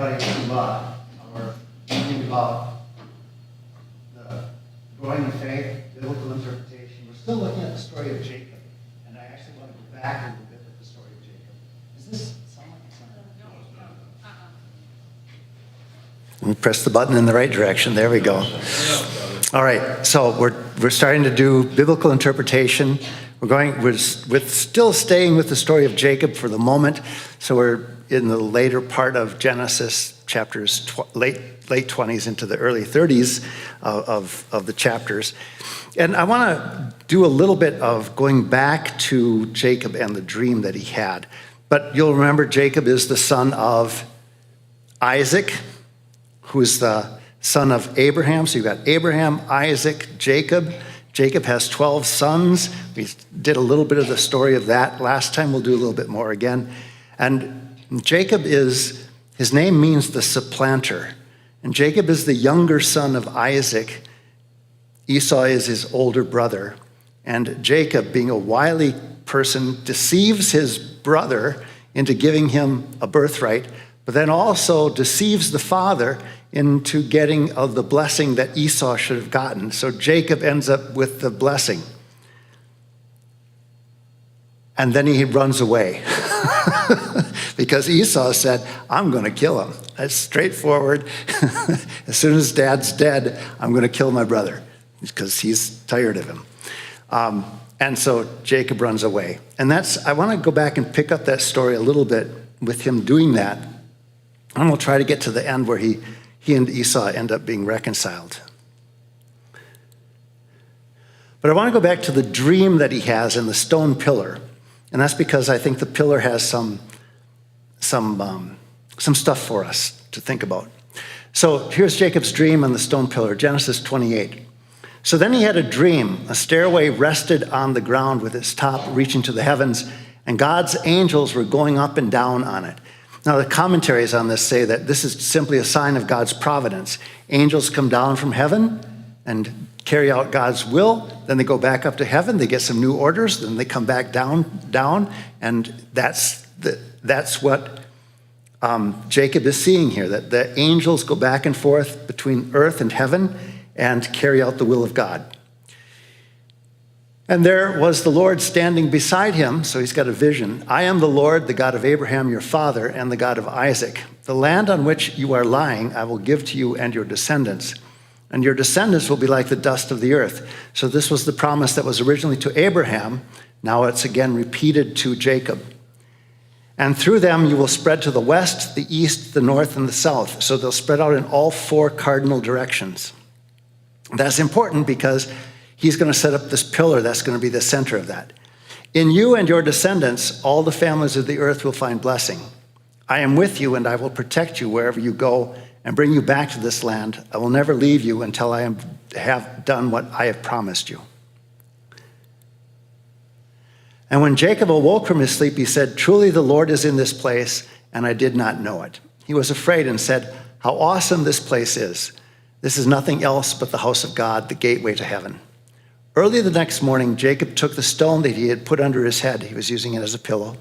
anybody to or thinking about the growing in faith, biblical interpretation, we're still looking at the story of Jacob. And I actually want to go back a little bit with the story of Jacob. Is this sound like it's not? No. Press the button in the right direction. There we go. All right, so we're starting to do biblical interpretation. We're still staying with the story of Jacob for the moment. So we're in the later part of Genesis, chapters late 20s into the early 30s of the chapters. And I want to do a little bit of going back to Jacob and the dream that he had. But you'll remember Jacob is the son of Isaac, who's the son of Abraham. So you've got Abraham, Isaac, Jacob. Jacob has 12 sons. We did a little bit of the story of that last time. We'll do a little bit more again. And Jacob his name means the supplanter. And Jacob is the younger son of Isaac. Esau is his older brother. And Jacob, being a wily person, deceives his brother into giving him a birthright, but then also deceives the father into getting of the blessing that Esau should have gotten. So Jacob ends up with the blessing. And then he runs away because Esau said, I'm going to kill him. That's straightforward. As soon as dad's dead, I'm going to kill my brother because he's tired of him. And so Jacob runs away. And I want to go back and pick up that story a little bit with him doing that. And we'll try to get to the end where he and Esau end up being reconciled. But I want to go back to the dream that he has in the stone pillar. And that's because I think the pillar has some stuff for us to think about. So here's Jacob's dream on the stone pillar, Genesis 28. So then he had a dream. A stairway rested on the ground with its top reaching to the heavens, and God's angels were going up and down on it. Now, the commentaries on this say that this is simply a sign of God's providence. Angels come down from heaven and carry out God's will. Then they go back up to heaven. They get some new orders. Then they come back down. And that's what Jacob is seeing here, that the angels go back and forth between earth and heaven and carry out the will of God. And there was the Lord standing beside him, so he's got a vision. I am the Lord, the God of Abraham, your father, and the God of Isaac. The land on which you are lying, I will give to you and your descendants. And your descendants will be like the dust of the earth. So this was the promise that was originally to Abraham. Now it's again repeated to Jacob. And through them you will spread to the west, the east, the north, and the south. So they'll spread out in all four cardinal directions. That's important because he's going to set up this pillar that's going to be the center of that. In you and your descendants, all the families of the earth will find blessing. I am with you, and I will protect you wherever you go and bring you back to this land. I will never leave you until I have done what I have promised you. And when Jacob awoke from his sleep, he said, truly the Lord is in this place, and I did not know it. He was afraid and said, how awesome this place is. This is nothing else but the house of God, the gateway to heaven. Early the next morning, Jacob took the stone that he had put under his head, he was using it as a pillow,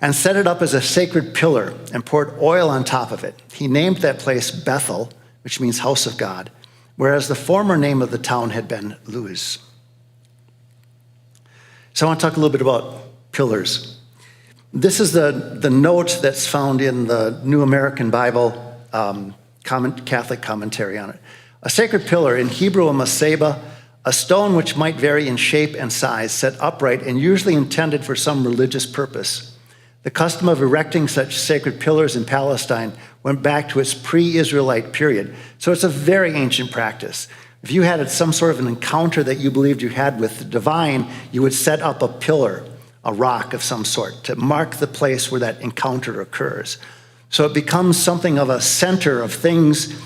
and set it up as a sacred pillar and poured oil on top of it. He named that place Bethel, which means house of God, whereas the former name of the town had been Luz. So I want to talk a little bit about pillars. This is the note that's found in the New American Bible, Catholic commentary on it. A sacred pillar, in Hebrew a maseba, a stone which might vary in shape and size, set upright and usually intended for some religious purpose. The custom of erecting such sacred pillars in Palestine went back to its pre-Israelite period. So it's a very ancient practice. If you had some sort of an encounter that you believed you had with the divine, you would set up a pillar, a rock of some sort, to mark the place where that encounter occurs. So it becomes something of a center of things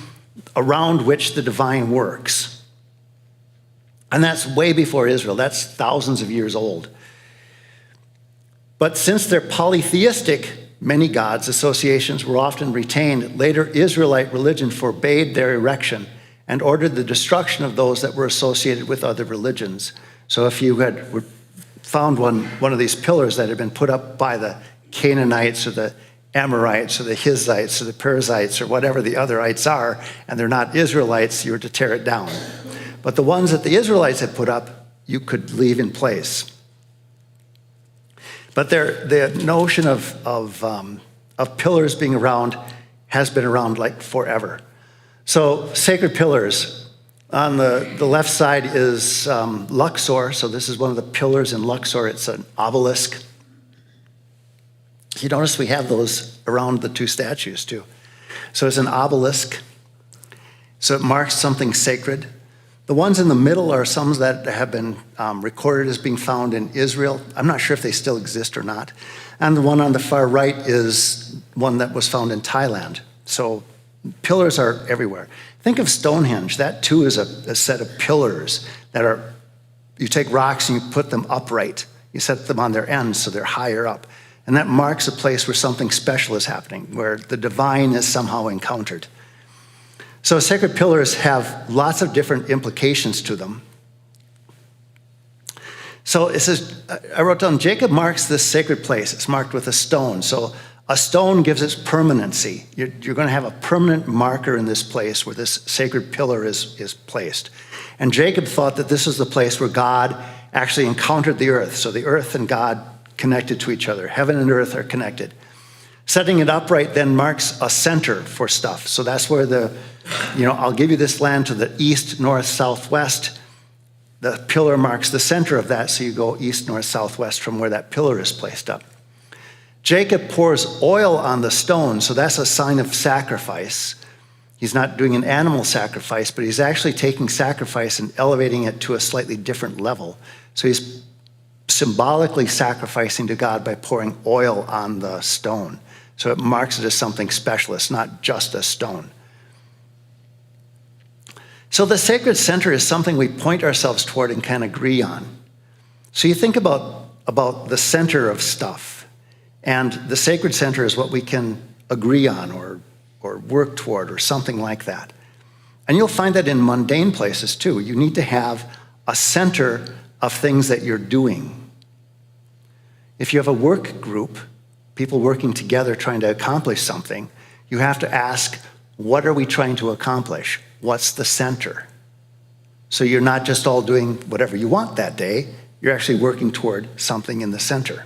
around which the divine works. And that's way before Israel. That's thousands of years old. But since they're polytheistic, many gods associations were often retained. Later, Israelite religion forbade their erection and ordered the destruction of those that were associated with other religions. So if you had found one of these pillars that had been put up by the Canaanites or the Amorites or the Hittites or the Perizzites or whatever the other ites are, and they're not Israelites, you were to tear it down. But the ones that the Israelites had put up, you could leave in place. But the notion of pillars being around has been around like forever. So sacred pillars, on the left side is Luxor. So this is one of the pillars in Luxor. It's an obelisk. You notice we have those around the two statues too. So it's an obelisk. So it marks something sacred. The ones in the middle are some that have been recorded as being found in Israel. I'm not sure if they still exist or not. And the one on the far right is one that was found in Thailand. So pillars are everywhere. Think of Stonehenge. That too is a set of pillars that are, you take rocks and you put them upright. You set them on their ends so they're higher up. And that marks a place where something special is happening, where the divine is somehow encountered. So sacred pillars have lots of different implications to them. So it says, I wrote down, Jacob marks this sacred place. It's marked with a stone. So a stone gives its permanency. You're going to have a permanent marker in this place where this sacred pillar is placed. And Jacob thought that this was the place where God actually encountered the earth. So the earth and God connected to each other. Heaven and earth are connected. Setting it upright then marks a center for stuff. So that's where I'll give you this land to the east, north, southwest. The pillar marks the center of that, so you go east, north, southwest from where that pillar is placed up. Jacob pours oil on the stone, so that's a sign of sacrifice. He's not doing an animal sacrifice, but he's actually taking sacrifice and elevating it to a slightly different level. So he's symbolically sacrificing to God by pouring oil on the stone. So it marks it as something special. It's not just a stone. So the sacred center is something we point ourselves toward and can agree on. So you think about the center of stuff, and the sacred center is what we can agree on or work toward or something like that. And you'll find that in mundane places too. You need to have a center of things that you're doing. If you have a work group, people working together trying to accomplish something, you have to ask, what are we trying to accomplish? What's the center? So you're not just all doing whatever you want that day, you're actually working toward something in the center.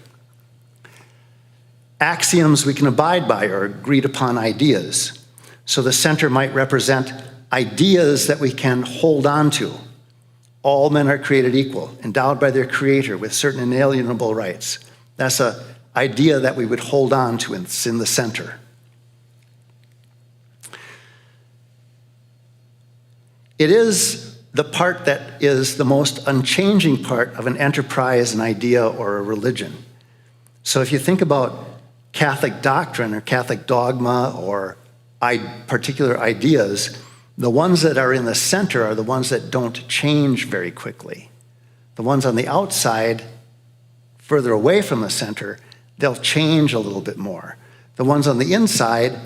Axioms we can abide by are agreed upon ideas. So the center might represent ideas that we can hold on to. All men are created equal, endowed by their creator with certain inalienable rights. That's an idea that we would hold on to, and it's in the center. It is the part that is the most unchanging part of an enterprise, an idea, or a religion. So if you think about Catholic doctrine or Catholic dogma or particular ideas, the ones that are in the center are the ones that don't change very quickly. The ones on the outside, further away from the center, they'll change a little bit more. The ones on the inside,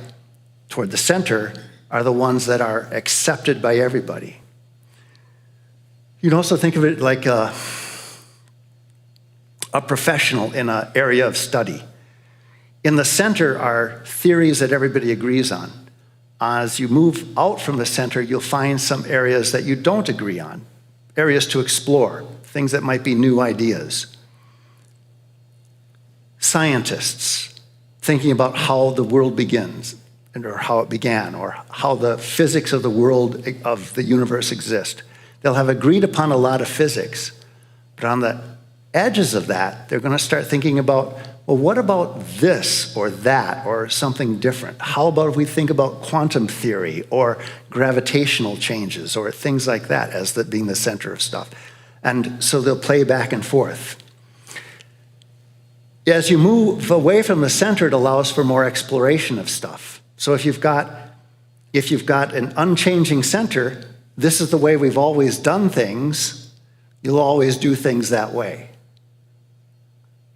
toward the center, are the ones that are accepted by everybody. You can also think of it like a professional in an area of study. In the center are theories that everybody agrees on. As you move out from the center, you'll find some areas that you don't agree on, areas to explore, things that might be new ideas. Scientists thinking about how the world begins, or how it began, or how the physics of the world, of the universe exist. They'll have agreed upon a lot of physics, but on the edges of that, they're going to start thinking about, well, what about this or that or something different? How about if we think about quantum theory or gravitational changes or things like that as being the center of stuff? And so they'll play back and forth. As you move away from the center, it allows for more exploration of stuff. So if you've got an unchanging center, this is the way we've always done things, you'll always do things that way.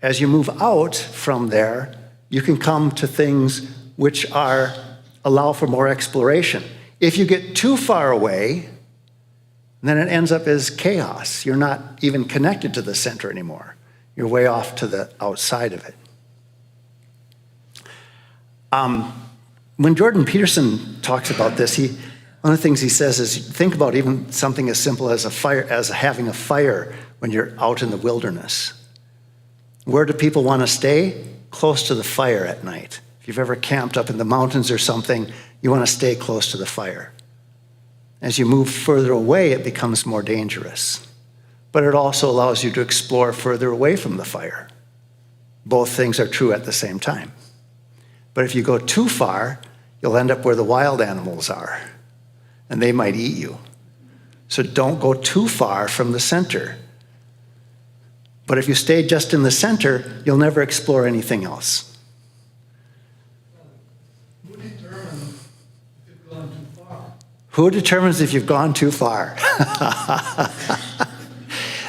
As you move out from there, you can come to things which allow for more exploration. If you get too far away, then it ends up as chaos. You're not even connected to the center anymore. You're way off to the outside of it. When Jordan Peterson talks about this, one of the things he says is think about even something as simple as having a fire when you're out in the wilderness. Where do people want to stay? Close to the fire at night. If you've ever camped up in the mountains or something, you want to stay close to the fire. As you move further away, it becomes more dangerous. But it also allows you to explore further away from the fire. Both things are true at the same time. But if you go too far, you'll end up where the wild animals are, and they might eat you. So don't go too far from the center. But if you stay just in the center, you'll never explore anything else. Who determines if you've gone too far? Who determines if you've gone too far?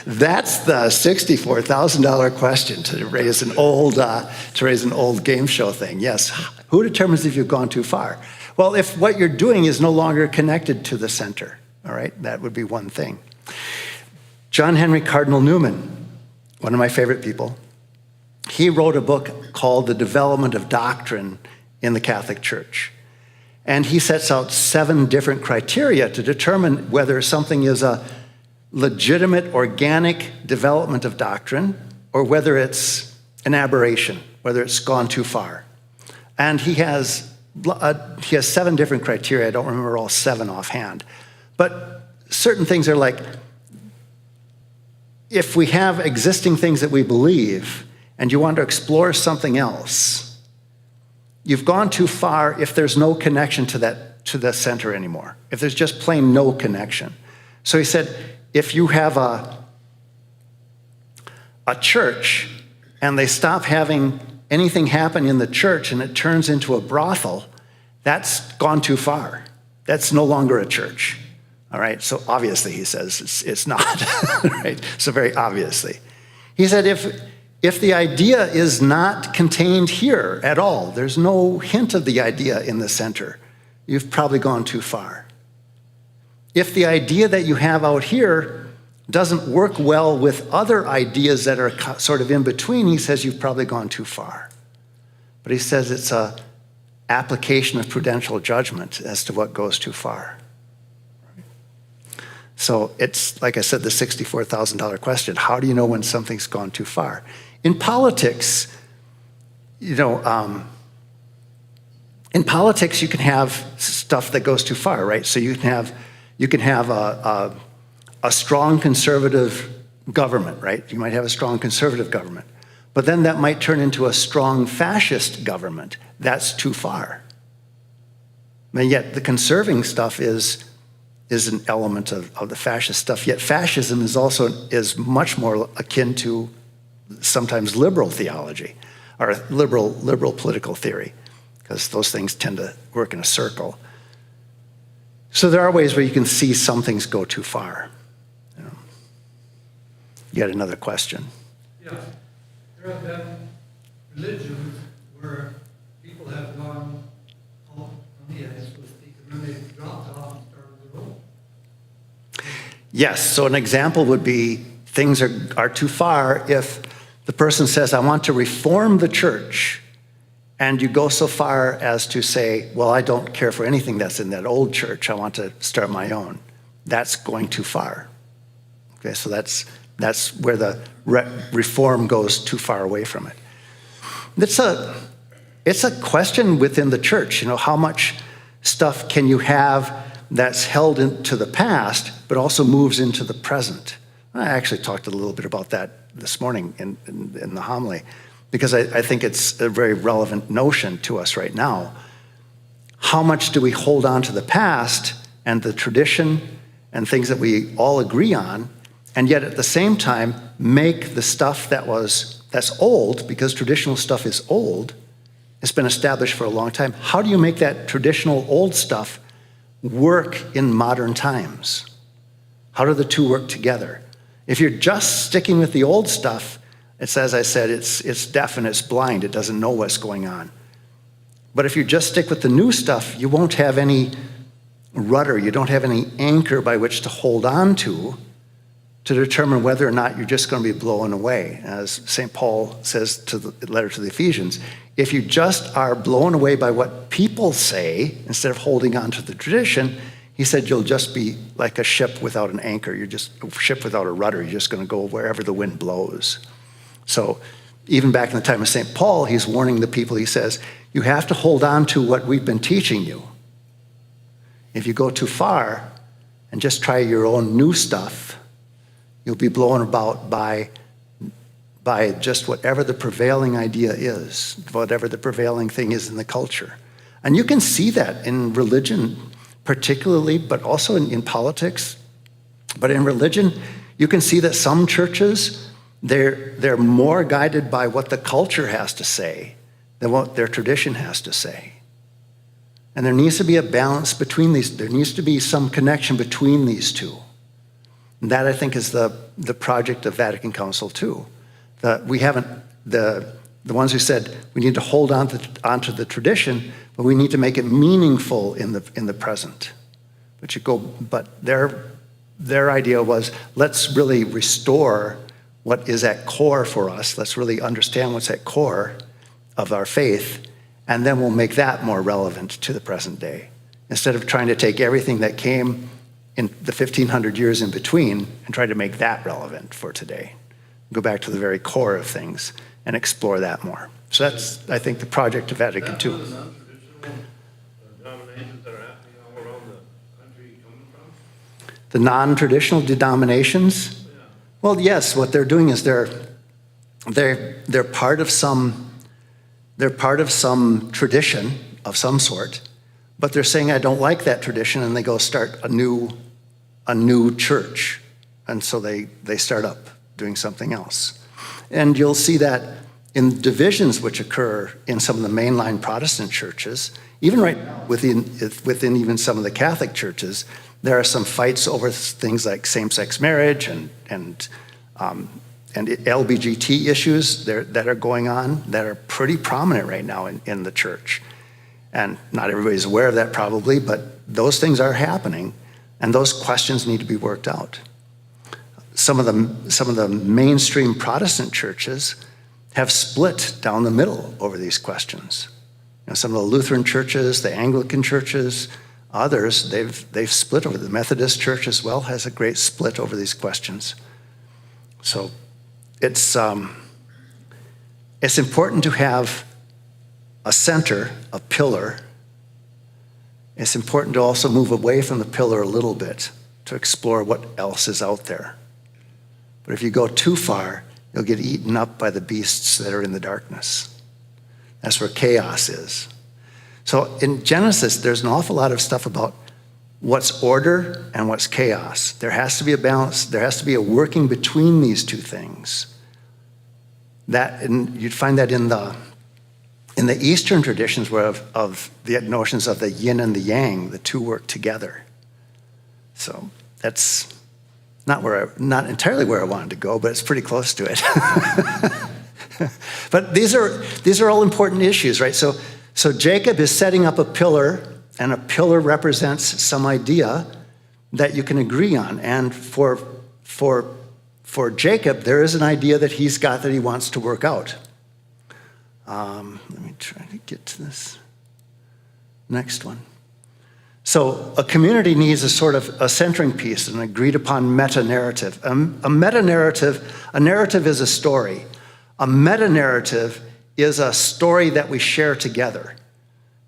That's the $64,000 question to raise an old game show thing. Yes, who determines if you've gone too far? Well, if what you're doing is no longer connected to the center, all right, that would be one thing. John Henry Cardinal Newman, one of my favorite people, he wrote a book called The Development of Doctrine in the Catholic Church. And he sets out 7 different criteria to determine whether something is a legitimate, organic development of doctrine, or whether it's an aberration, whether it's gone too far. And he has 7 different criteria. I don't remember all 7 offhand. But certain things are like, if we have existing things that we believe, and you want to explore something else, you've gone too far if there's no connection to the center anymore, if there's just plain no connection. So he said, if you have a church and they stop having anything happen in the church and it turns into a brothel, that's gone too far. That's no longer a church. All right, so obviously he says it's not, right? So very obviously. He said if the idea is not contained here at all, there's no hint of the idea in the center, you've probably gone too far. If the idea that you have out here doesn't work well with other ideas that are sort of in between, he says you've probably gone too far. But he says it's an application of prudential judgment as to what goes too far. So it's, like I said, the $64,000 question. How do you know when something's gone too far? In politics, in politics you can have stuff that goes too far, right? So you can have a strong conservative government, right? You might have a strong conservative government. But then that might turn into a strong fascist government. That's too far. And yet the conserving stuff is an element of the fascist stuff. Yet fascism is much more akin to sometimes liberal theology or liberal political theory, because those things tend to work in a circle. So there are ways where you can see some things go too far. You had another question. Yeah, there have been religions where people have gone off on the edge, so to speak, and then they've dropped off and started their own. Yes, so an example would be things are too far if the person says, I want to reform the church, and you go so far as to say, well, I don't care for anything that's in that old church, I want to start my own. That's going too far. Okay, so that's where the reform goes too far away from it. It's a question within the church, how much stuff can you have that's held into the past, but also moves into the present. I actually talked a little bit about that this morning in the homily, because I think it's a very relevant notion to us right now. How much do we hold on to the past and the tradition and things that we all agree on, and yet at the same time make the stuff that's old, because traditional stuff is old, it's been established for a long time. How do you make that traditional old stuff work in modern times? How do the two work together? If you're just sticking with the old stuff, it's, as I said, it's deaf and it's blind. It doesn't know what's going on. But if you just stick with the new stuff, you won't have any rudder. You don't have any anchor by which to hold on to to determine whether or not you're just going to be blown away. As St. Paul says to the letter to the Ephesians, if you just are blown away by what people say instead of holding on to the tradition, he said you'll just be like a ship without an anchor. You're just a ship without a rudder. You're just going to go wherever the wind blows. So even back in the time of St. Paul, he's warning the people. He says, you have to hold on to what we've been teaching you. If you go too far and just try your own new stuff, you'll be blown about by just whatever the prevailing idea is, whatever the prevailing thing is in the culture. And you can see that in religion particularly, but also in politics. But in religion, you can see that some churches, they're more guided by what the culture has to say than what their tradition has to say. And there needs to be a balance between these. There needs to be some connection between these two. And that, I think, is the project of Vatican Council II. We haven't, the ones who said we need to hold onto the tradition, but we need to make it meaningful in the present. But their idea was, let's really restore what is at core for us. Let's really understand what's at core of our faith, and then we'll make that more relevant to the present day. Instead of trying to take everything that came in the 1500 years in between and try to make that relevant for today. Go back to the very core of things and explore that more. So that's, I think, the project of Vatican II. Is that where the non-traditional denominations that are happening all around the country coming from? The non-traditional denominations? Yeah. Well, yes, what they're doing is they're part of some tradition of some sort, but they're saying, I don't like that tradition, and they go start a new church. And so they start up doing something else. And you'll see that in divisions which occur in some of the mainline Protestant churches, even right now within even some of the Catholic churches, there are some fights over things like same-sex marriage and LBGT issues that are going on that are pretty prominent right now in the church. And not everybody's aware of that probably, but those things are happening, and those questions need to be worked out. Some of the mainstream Protestant churches have split down the middle over these questions. Some of the Lutheran churches, the Anglican churches, others, they've split over. The Methodist Church as well has a great split over these questions. So it's important to have a center, a pillar. It's important to also move away from the pillar a little bit to explore what else is out there. But if you go too far, you'll get eaten up by the beasts that are in the darkness. That's where chaos is. So in Genesis, there's an awful lot of stuff about what's order and what's chaos. There has to be a balance. There has to be a working between these two things. And you'd find that in the Eastern traditions of the notions of the yin and the yang, the two work together. So that's not entirely where I wanted to go, but it's pretty close to it. But these are all important issues, right? So Jacob is setting up a pillar, and a pillar represents some idea that you can agree on. And for Jacob, there is an idea that he's got that he wants to work out. Let me try to get to this next one. So a community needs a sort of a centering piece, an agreed upon meta-narrative. A narrative is a story. A meta-narrative is a story that we share together,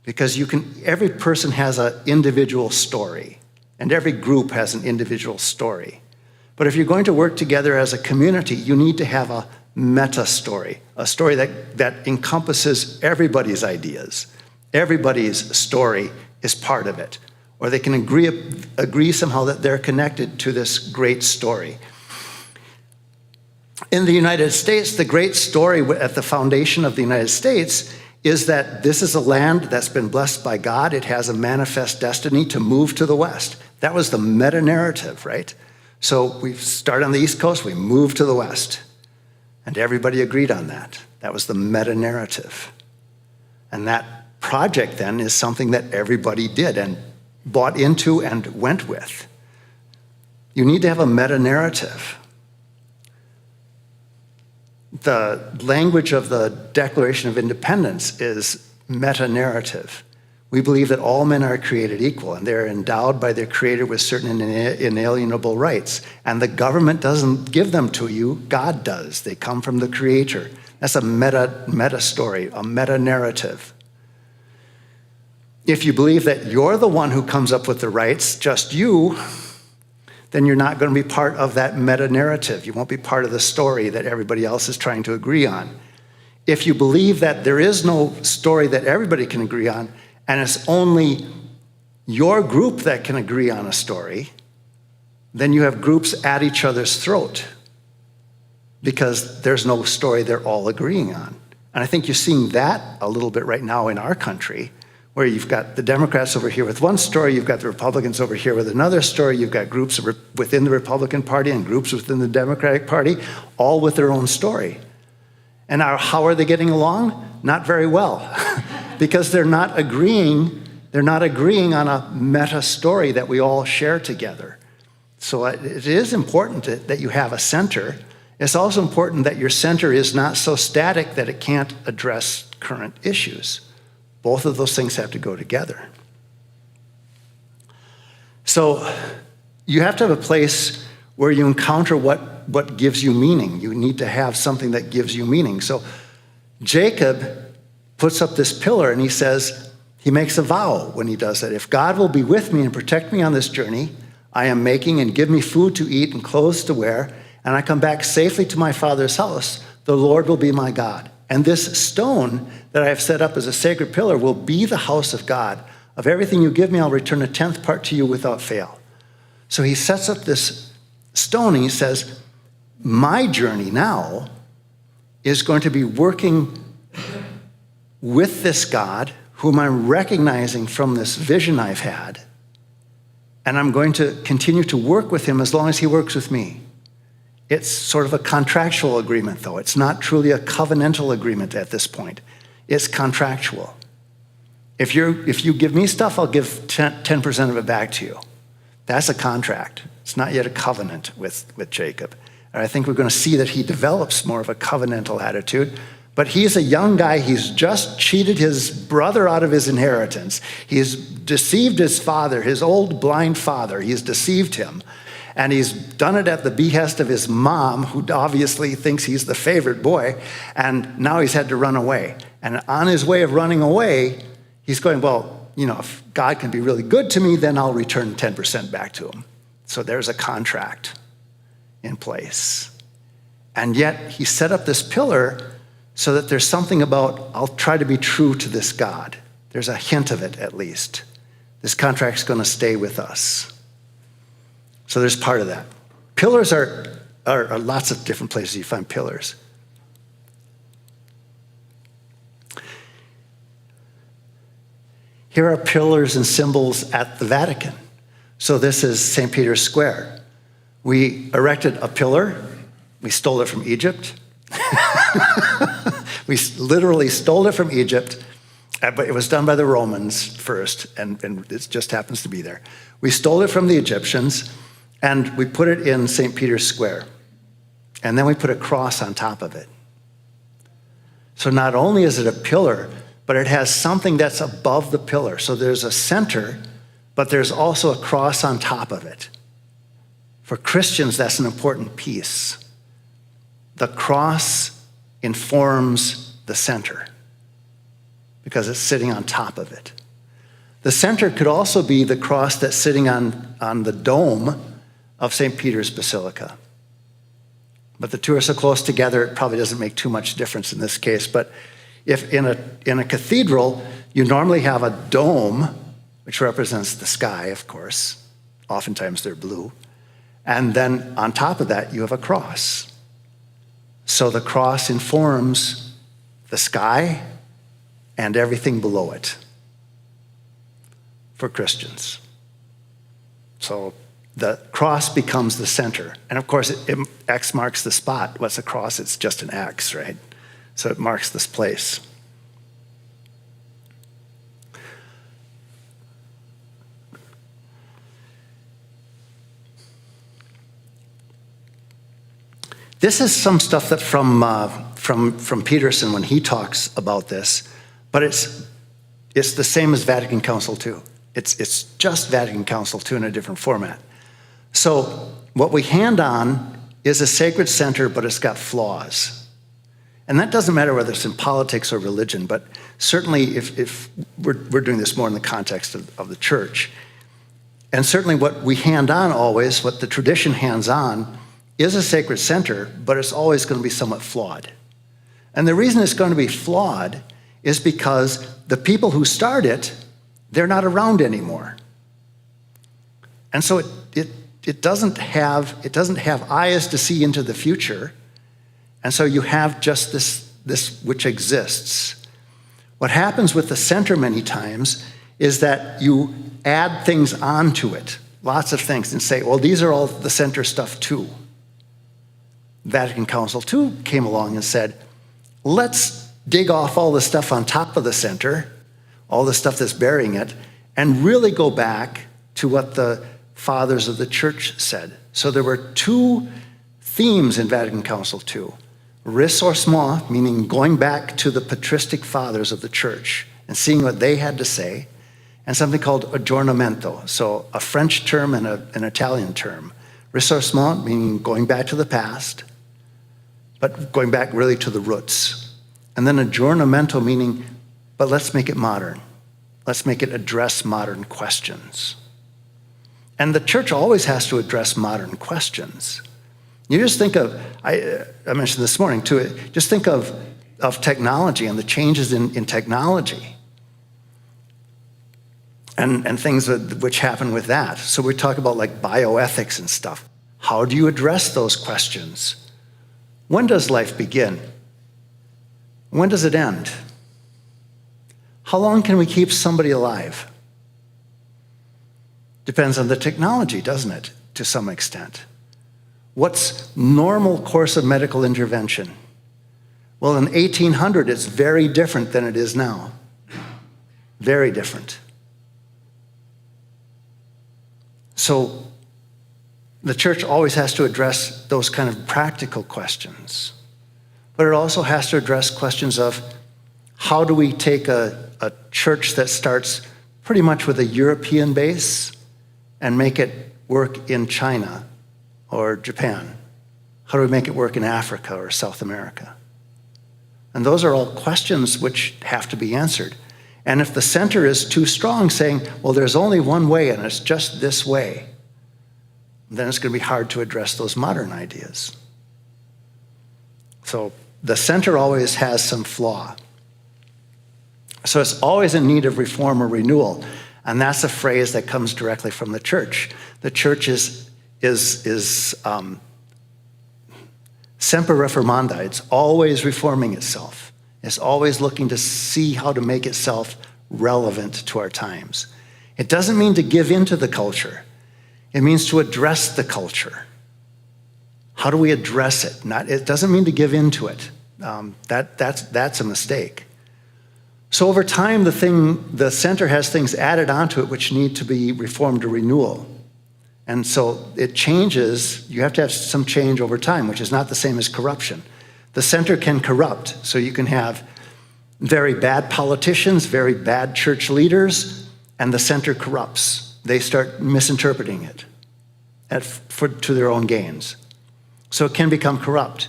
because every person has an individual story, and every group has an individual story. But if you're going to work together as a community, you need to have a meta-story, a story that encompasses everybody's ideas. Everybody's story is part of it, or they can agree somehow that they're connected to this great story. In the United States, the great story at the foundation of the United States is that this is a land that's been blessed by God. It has a manifest destiny to move to the West. That was the meta-narrative, right? So we start on the East Coast, we move to the West. And everybody agreed on that. That was the meta-narrative. And that project then is something that everybody did and bought into and went with. You need to have a meta-narrative. the language of the Declaration of Independence is meta-narrative. We believe that all men are created equal, and they're endowed by their Creator with certain inalienable rights. And the government doesn't give them to you, God does. They come from the Creator. That's a meta story, a meta-narrative. If you believe that you're the one who comes up with the rights, just you, then you're not going to be part of that meta-narrative. You won't be part of the story that everybody else is trying to agree on. If you believe that there is no story that everybody can agree on, and it's only your group that can agree on a story, then you have groups at each other's throat because there's no story they're all agreeing on. And I think you're seeing that a little bit right now in our country, where you've got the Democrats over here with one story, you've got the Republicans over here with another story, you've got groups within the Republican Party and groups within the Democratic Party, all with their own story. And how are they getting along? Not very well, because they're not agreeing on a meta story that we all share together. So it is important that you have a center. It's also important that your center is not so static that it can't address current issues. Both of those things have to go together. So you have to have a place where you encounter what gives you meaning. You need to have something that gives you meaning. So Jacob puts up this pillar and he makes a vow when he does that. If God will be with me and protect me on this journey I am making and give me food to eat and clothes to wear, and I come back safely to my father's house, the Lord will be my God. And this stone that I have set up as a sacred pillar will be the house of God. Of everything you give me, I'll return a 10th part to you without fail. So he sets up this stone and he says, my journey now is going to be working with this God whom I'm recognizing from this vision I've had, and I'm going to continue to work with him as long as he works with me. It's sort of a contractual agreement, though. It's not truly a covenantal agreement at this point. It's contractual. If you give me stuff, I'll give 10% of it back to you. That's a contract. It's not yet a covenant with Jacob. And I think we're going to see that he develops more of a covenantal attitude. But he's a young guy. He's just cheated his brother out of his inheritance. He's deceived his father, his old blind father. He's deceived him. And he's done it at the behest of his mom, who obviously thinks he's the favorite boy. And now he's had to run away. And on his way of running away, he's going, well, if God can be really good to me, then I'll return 10% back to him. So there's a contract in place. And yet he set up this pillar so that there's something about, I'll try to be true to this God. There's a hint of it, at least. This contract's going to stay with us. So there's part of that. Pillars are lots of different places you find pillars. Here are pillars and symbols at the Vatican. So this is St. Peter's Square. We erected a pillar. We stole it from Egypt. We literally stole it from Egypt, but it was done by the Romans first, and it just happens to be there. We stole it from the Egyptians, and we put it in St. Peter's Square. And then we put a cross on top of it. So not only is it a pillar, but it has something that's above the pillar. So there's a center, but there's also a cross on top of it. For Christians, that's an important piece. The cross informs the center because it's sitting on top of it. The center could also be the cross that's sitting on the dome of St. Peter's Basilica. But the two are so close together, it probably doesn't make too much difference in this case. But if in a cathedral, you normally have a dome, which represents the sky, of course. Oftentimes they're blue. And then on top of that, you have a cross. So the cross informs the sky and everything below it for Christians. So the cross becomes the center. And of course, X marks the spot. What's a cross? It's just an X, right? So it marks this place. This is some stuff that from from Peterson when he talks about this, but it's the same as Vatican Council II. It's just Vatican Council II in a different format. So what we hand on is a sacred center, but it's got flaws. And that doesn't matter whether it's in politics or religion, but certainly if we're doing this more in the context of the church. And certainly what we hand on always, what the tradition hands on, is a sacred center, but it's always going to be somewhat flawed. And the reason it's going to be flawed is because the people who start it, they're not around anymore. And so it doesn't have eyes to see into the future. And so you have just this which exists. What happens with the center many times is that you add things onto it, lots of things, and say, well, these are all the center stuff too. Vatican Council II came along and said, let's dig off all the stuff on top of the center, all the stuff that's burying it, and really go back to what the fathers of the church said. So there were two themes in Vatican Council II. Ressourcement, meaning going back to the patristic fathers of the church and seeing what they had to say, and something called aggiornamento, so a French term and an Italian term. Ressourcement, meaning going back to the past, but going back really to the roots. And then aggiornamento, meaning, but let's make it modern. Let's make it address modern questions. And the church always has to address modern questions. You just think of, I mentioned this morning too, just think of technology and the changes in technology and things which happen with that. So we talk about like bioethics and stuff. How do you address those questions? When does life begin? When does it end? How long can we keep somebody alive? Depends on the technology, doesn't it, to some extent? What's normal course of medical intervention? Well, in 1800, it's very different than it is now. Very different. So the church always has to address those kind of practical questions. But it also has to address questions of how do we take a church that starts pretty much with a European base and make it work in China or Japan? How do we make it work in Africa or South America? And those are all questions which have to be answered. And if the center is too strong, saying, well, there's only one way and it's just this way, then it's going to be hard to address those modern ideas. So the center always has some flaw. So it's always in need of reform or renewal. And that's a phrase that comes directly from the church. The church is semper reformanda. It's always reforming itself. It's always looking to see how to make itself relevant to our times. It doesn't mean to give in to the culture. It means to address the culture. How do we address it? It doesn't mean to give in to it. That's a mistake. So over time, the center has things added onto it which need to be reformed or renewal. And so it changes. You have to have some change over time, which is not the same as corruption. The center can corrupt, so you can have very bad politicians, very bad church leaders, and the center corrupts. They start misinterpreting it to their own gains. So it can become corrupt.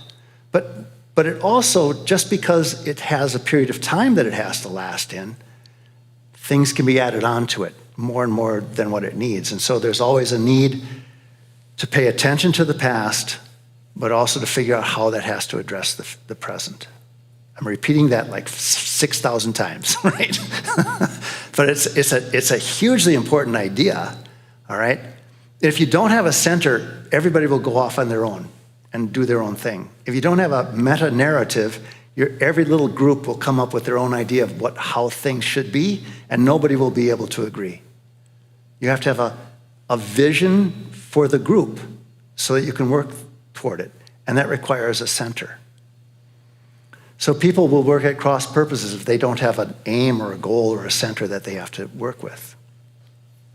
But it also, just because it has a period of time that it has to last in, things can be added onto it more and more than what it needs. And so there's always a need to pay attention to the past, but also to figure out how that has to address the present. I'm repeating that like 6,000 times, right? But it's a hugely important idea, all right? If you don't have a center, everybody will go off on their own and do their own thing. If you don't have a meta-narrative, every little group will come up with their own idea of how things should be, and nobody will be able to agree. You have to have a vision for the group so that you can work toward it, and that requires a center. So people will work at cross purposes if they don't have an aim or a goal or a center that they have to work with.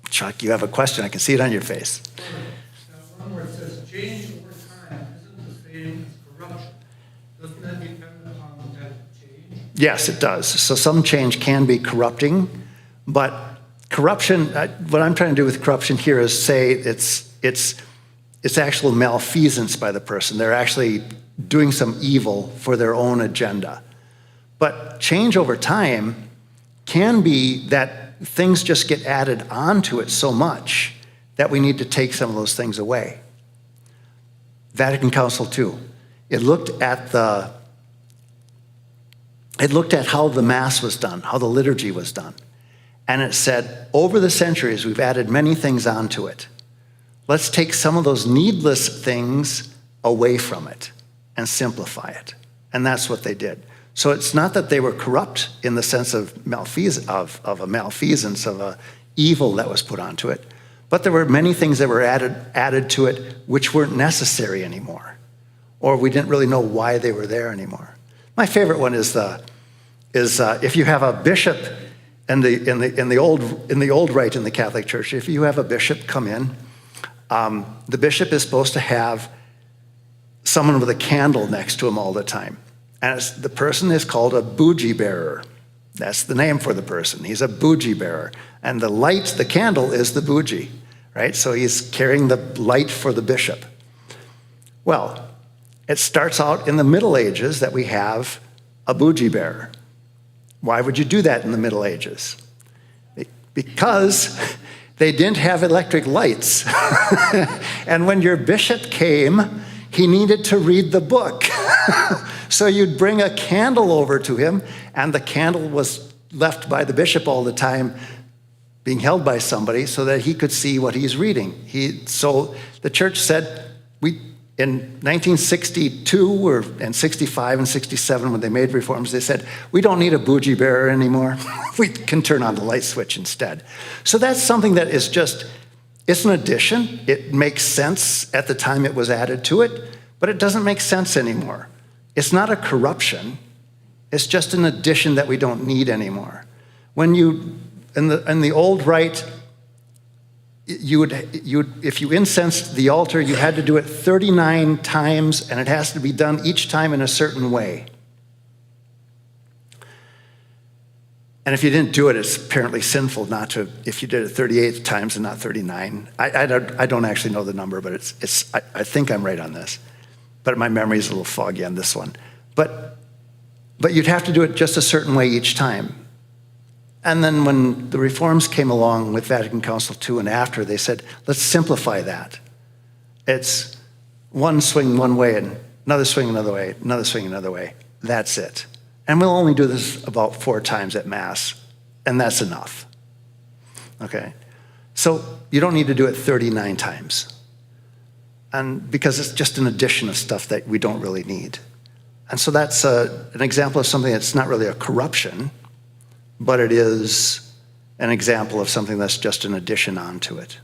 Chuck, you have a question. I can see it on your face. Now, one where it says change over time isn't the same as corruption. Doesn't that depend Yes, it does. So some change can be corrupting, but corruption, what I'm trying to do with corruption here is say it's actual malfeasance by the person. They're actually doing some evil for their own agenda. But change over time can be that things just get added onto it so much that we need to take some of those things away. Vatican Council II, it looked at how the Mass was done, how the liturgy was done. And it said, over the centuries, we've added many things onto it. Let's take some of those needless things away from it and simplify it. And that's what they did. So it's not that they were corrupt in the sense of a malfeasance, of a evil that was put onto it, but there were many things that were added to it which weren't necessary anymore, or we didn't really know why they were there anymore. My favorite one is if you have a bishop in the old rite in the Catholic Church, if you have a bishop come in, the bishop is supposed to have someone with a candle next to him all the time. And the person is called a bougie bearer. That's the name for the person. He's a bougie bearer. And the light, the candle, is the bougie, right? So he's carrying the light for the bishop. Well, it starts out in the Middle Ages that we have a bougie bearer. Why would you do that in the Middle Ages? Because they didn't have electric lights. And when your bishop came, he needed to read the book. So you'd bring a candle over to him, and the candle was left by the bishop all the time, being held by somebody so that he could see what he's reading. So the church said, in 1962 and 65 and 67, when they made reforms, they said, we don't need a bougie bearer anymore. We can turn on the light switch instead. So that's something that is just, it's an addition. It makes sense at the time it was added to it, but it doesn't make sense anymore. It's not a corruption. It's just an addition that we don't need anymore. When you, in the old rite, if you incensed the altar, you had to do it 39 times, and it has to be done each time in a certain way. And if you didn't do it, it's apparently sinful not to, if you did it 38 times and not 39. I don't actually know the number, but I think I'm right on this. But my memory is a little foggy on this one. But you'd have to do it just a certain way each time. And then when the reforms came along with Vatican Council II and after, they said, let's simplify that. It's one swing one way and another swing another way, another swing another way. That's it. And we'll only do this about 4 times at Mass, and that's enough. Okay? So you don't need to do it 39 times. And because it's just an addition of stuff that we don't really need. And so that's an example of something that's not really a corruption, but it is an example of something that's just an addition onto it.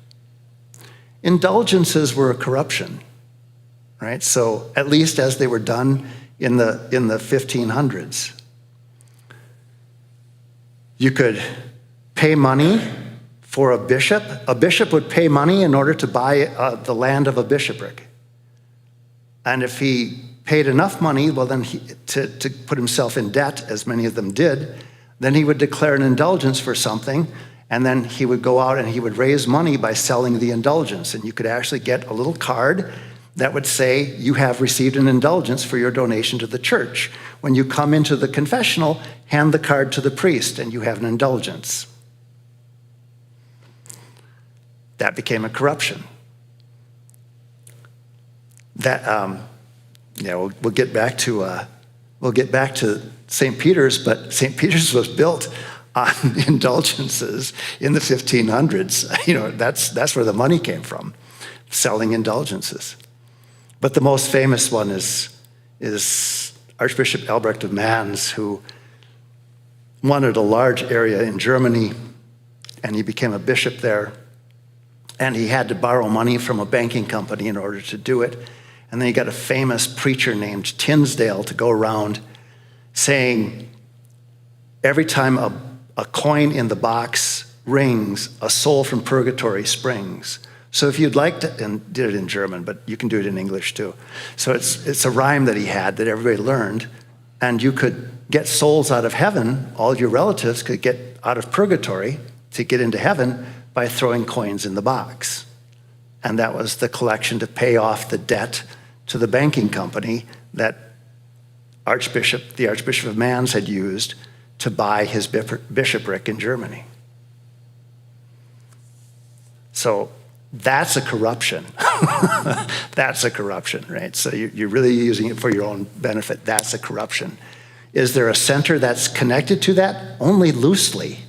Indulgences were a corruption, right? So at least as they were done in the 1500s. You could pay money for a bishop. A bishop would pay money in order to buy the land of a bishopric. And if he paid enough money, well then to put himself in debt, as many of them did, then he would declare an indulgence for something, and then he would go out and he would raise money by selling the indulgence. And you could actually get a little card that would say, you have received an indulgence for your donation to the church. When you come into the confessional, hand the card to the priest and you have an indulgence. That became a corruption. That, we'll get back to St. Peter's, but St. Peter's was built on indulgences in the 1500s. That's where the money came from, selling indulgences. But the most famous one is Archbishop Albrecht of Mainz, who wanted a large area in Germany, and he became a bishop there. And he had to borrow money from a banking company in order to do it. And then he got a famous preacher named Tinsdale to go around saying, every time a coin in the box rings, a soul from purgatory springs. So if you'd like to, and did it in German, but you can do it in English too. So it's a rhyme that he had that everybody learned, and you could get souls out of heaven, all your relatives could get out of purgatory to get into heaven by throwing coins in the box. And that was the collection to pay off the debt to the banking company that the Archbishop of Mainz had used to buy his bishopric in Germany. So that's a corruption. That's a corruption, right? So you're really using it for your own benefit. That's a corruption. Is there a center that's connected to that? Only loosely,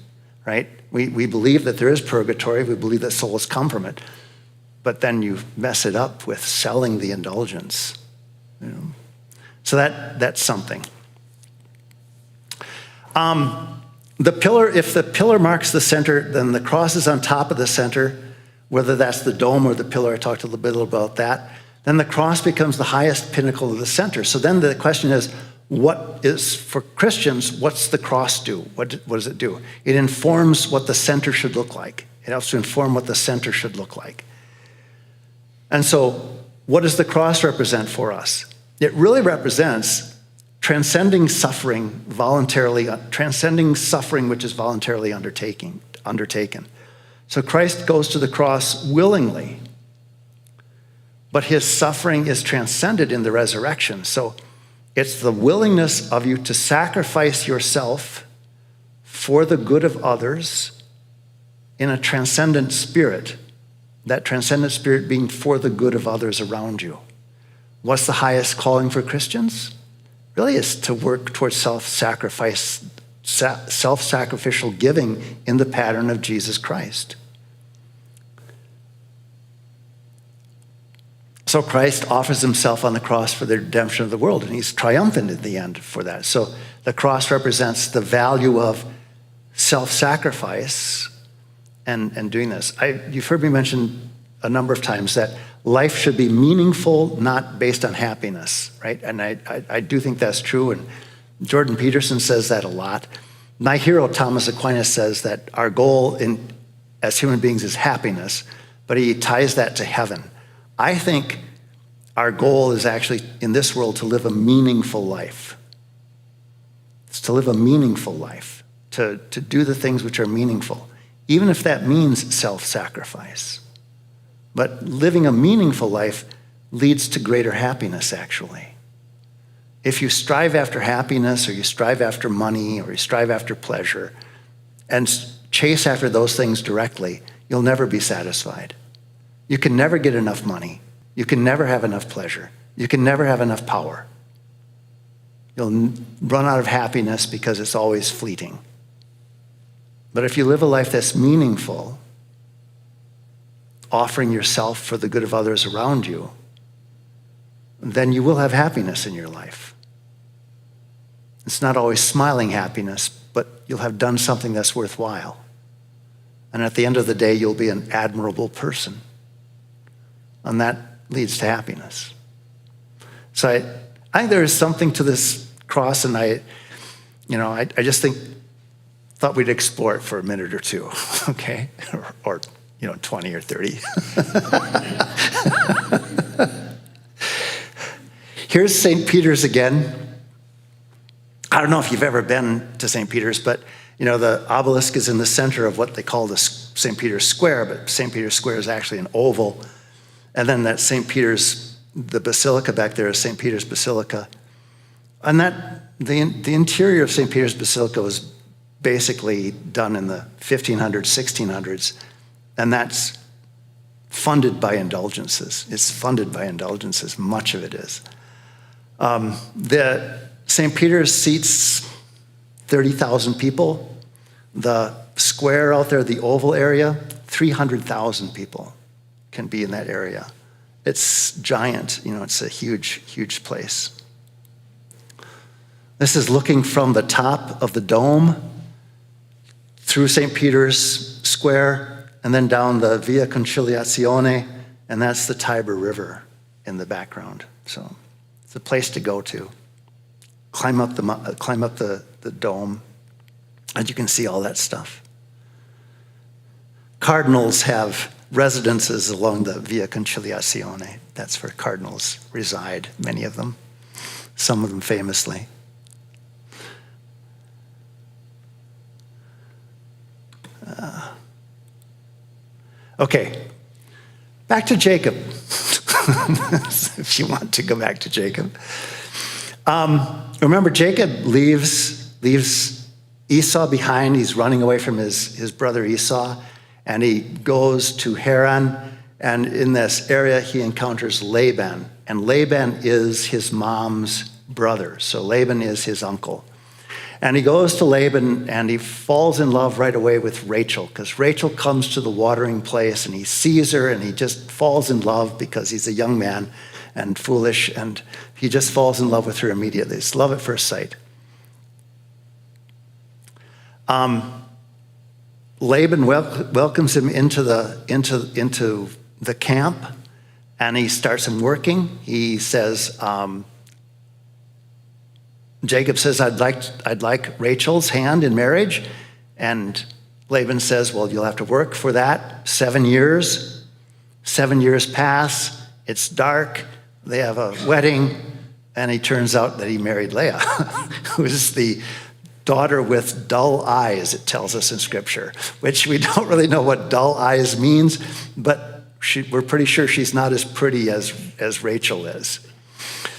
right? We believe that there is purgatory. We believe that souls come from it. But then you mess it up with selling the indulgence. You know? So that's something. The pillar, if the pillar marks the center, then the cross is on top of the center, whether that's the dome or the pillar. I talked a little bit about that. Then the cross becomes the highest pinnacle of the center. So then the question is, what is, for Christians, what's the cross do? What does it do? It informs what the center should look like. It helps to inform what the center should look like. And so what does the cross represent for us? It really represents transcending suffering which is voluntarily undertaken. So Christ goes to the cross willingly, but his suffering is transcended in the resurrection. So it's the willingness of you to sacrifice yourself for the good of others in a transcendent spirit, that transcendent spirit being for the good of others around you. What's the highest calling for Christians? Really is to work towards self-sacrificial giving in the pattern of Jesus Christ. So Christ offers himself on the cross for the redemption of the world, and he's triumphant in the end for that. So the cross represents the value of self-sacrifice and doing this. You've heard me mention a number of times that life should be meaningful, not based on happiness, right? And I do think that's true, and Jordan Peterson says that a lot. My hero, Thomas Aquinas, says that our goal as human beings is happiness, but he ties that to heaven. I think our goal is actually in this world to live a meaningful life. It's to live a meaningful life, to do the things which are meaningful, even if that means self-sacrifice. But living a meaningful life leads to greater happiness, actually. If you strive after happiness, or you strive after money, or you strive after pleasure, and chase after those things directly, you'll never be satisfied. You can never get enough money. You can never have enough pleasure. You can never have enough power. You'll run out of happiness because it's always fleeting. But if you live a life that's meaningful, offering yourself for the good of others around you, then you will have happiness in your life. It's not always smiling happiness, but you'll have done something that's worthwhile. And at the end of the day, you'll be an admirable person. And that leads to happiness. So I think there is something to this cross, and I just thought we'd explore it for a minute or two, okay? Or 20 or 30. Here's St. Peter's again. I don't know if you've ever been to St. Peter's, but the obelisk is in the center of what they call the St. Peter's Square, but St. Peter's Square is actually an oval. And then that St. Peter's, the basilica back there is St. Peter's Basilica. And the interior of St. Peter's Basilica was basically done in the 1500s, 1600s, and that's funded by indulgences. It's funded by indulgences, much of it is. The St. Peter's seats 30,000 people. The square out there, the oval area, 300,000 people can be in that area. It's giant, it's a huge, huge place. This is looking from the top of the dome through St. Peter's Square and then down the Via Conciliazione, and that's the Tiber River in the background. So it's a place to go to. Climb up the dome, and you can see all that stuff. Cardinals have residences along the Via Conciliazione. That's where cardinals reside, many of them, some of them famously. Okay, back to Jacob. If you want to go back to Jacob. Remember, Jacob leaves Esau behind. He's running away from his brother Esau, and he goes to Haran. And in this area, he encounters Laban. And Laban is his mom's brother. So Laban is his uncle. And he goes to Laban and he falls in love right away with Rachel, because Rachel comes to the watering place and he sees her and he just falls in love because he's a young man and foolish, and he just falls in love with her immediately. It's love at first sight. Laban welcomes him into the camp, and he starts him working. He says, Jacob says, I'd like Rachel's hand in marriage. And Laban says, well, you'll have to work for that 7 years. 7 years pass. It's dark. They have a wedding. And it turns out that he married Leah, who is the daughter with dull eyes, it tells us in Scripture, which we don't really know what dull eyes means, but we're pretty sure she's not as pretty as Rachel is.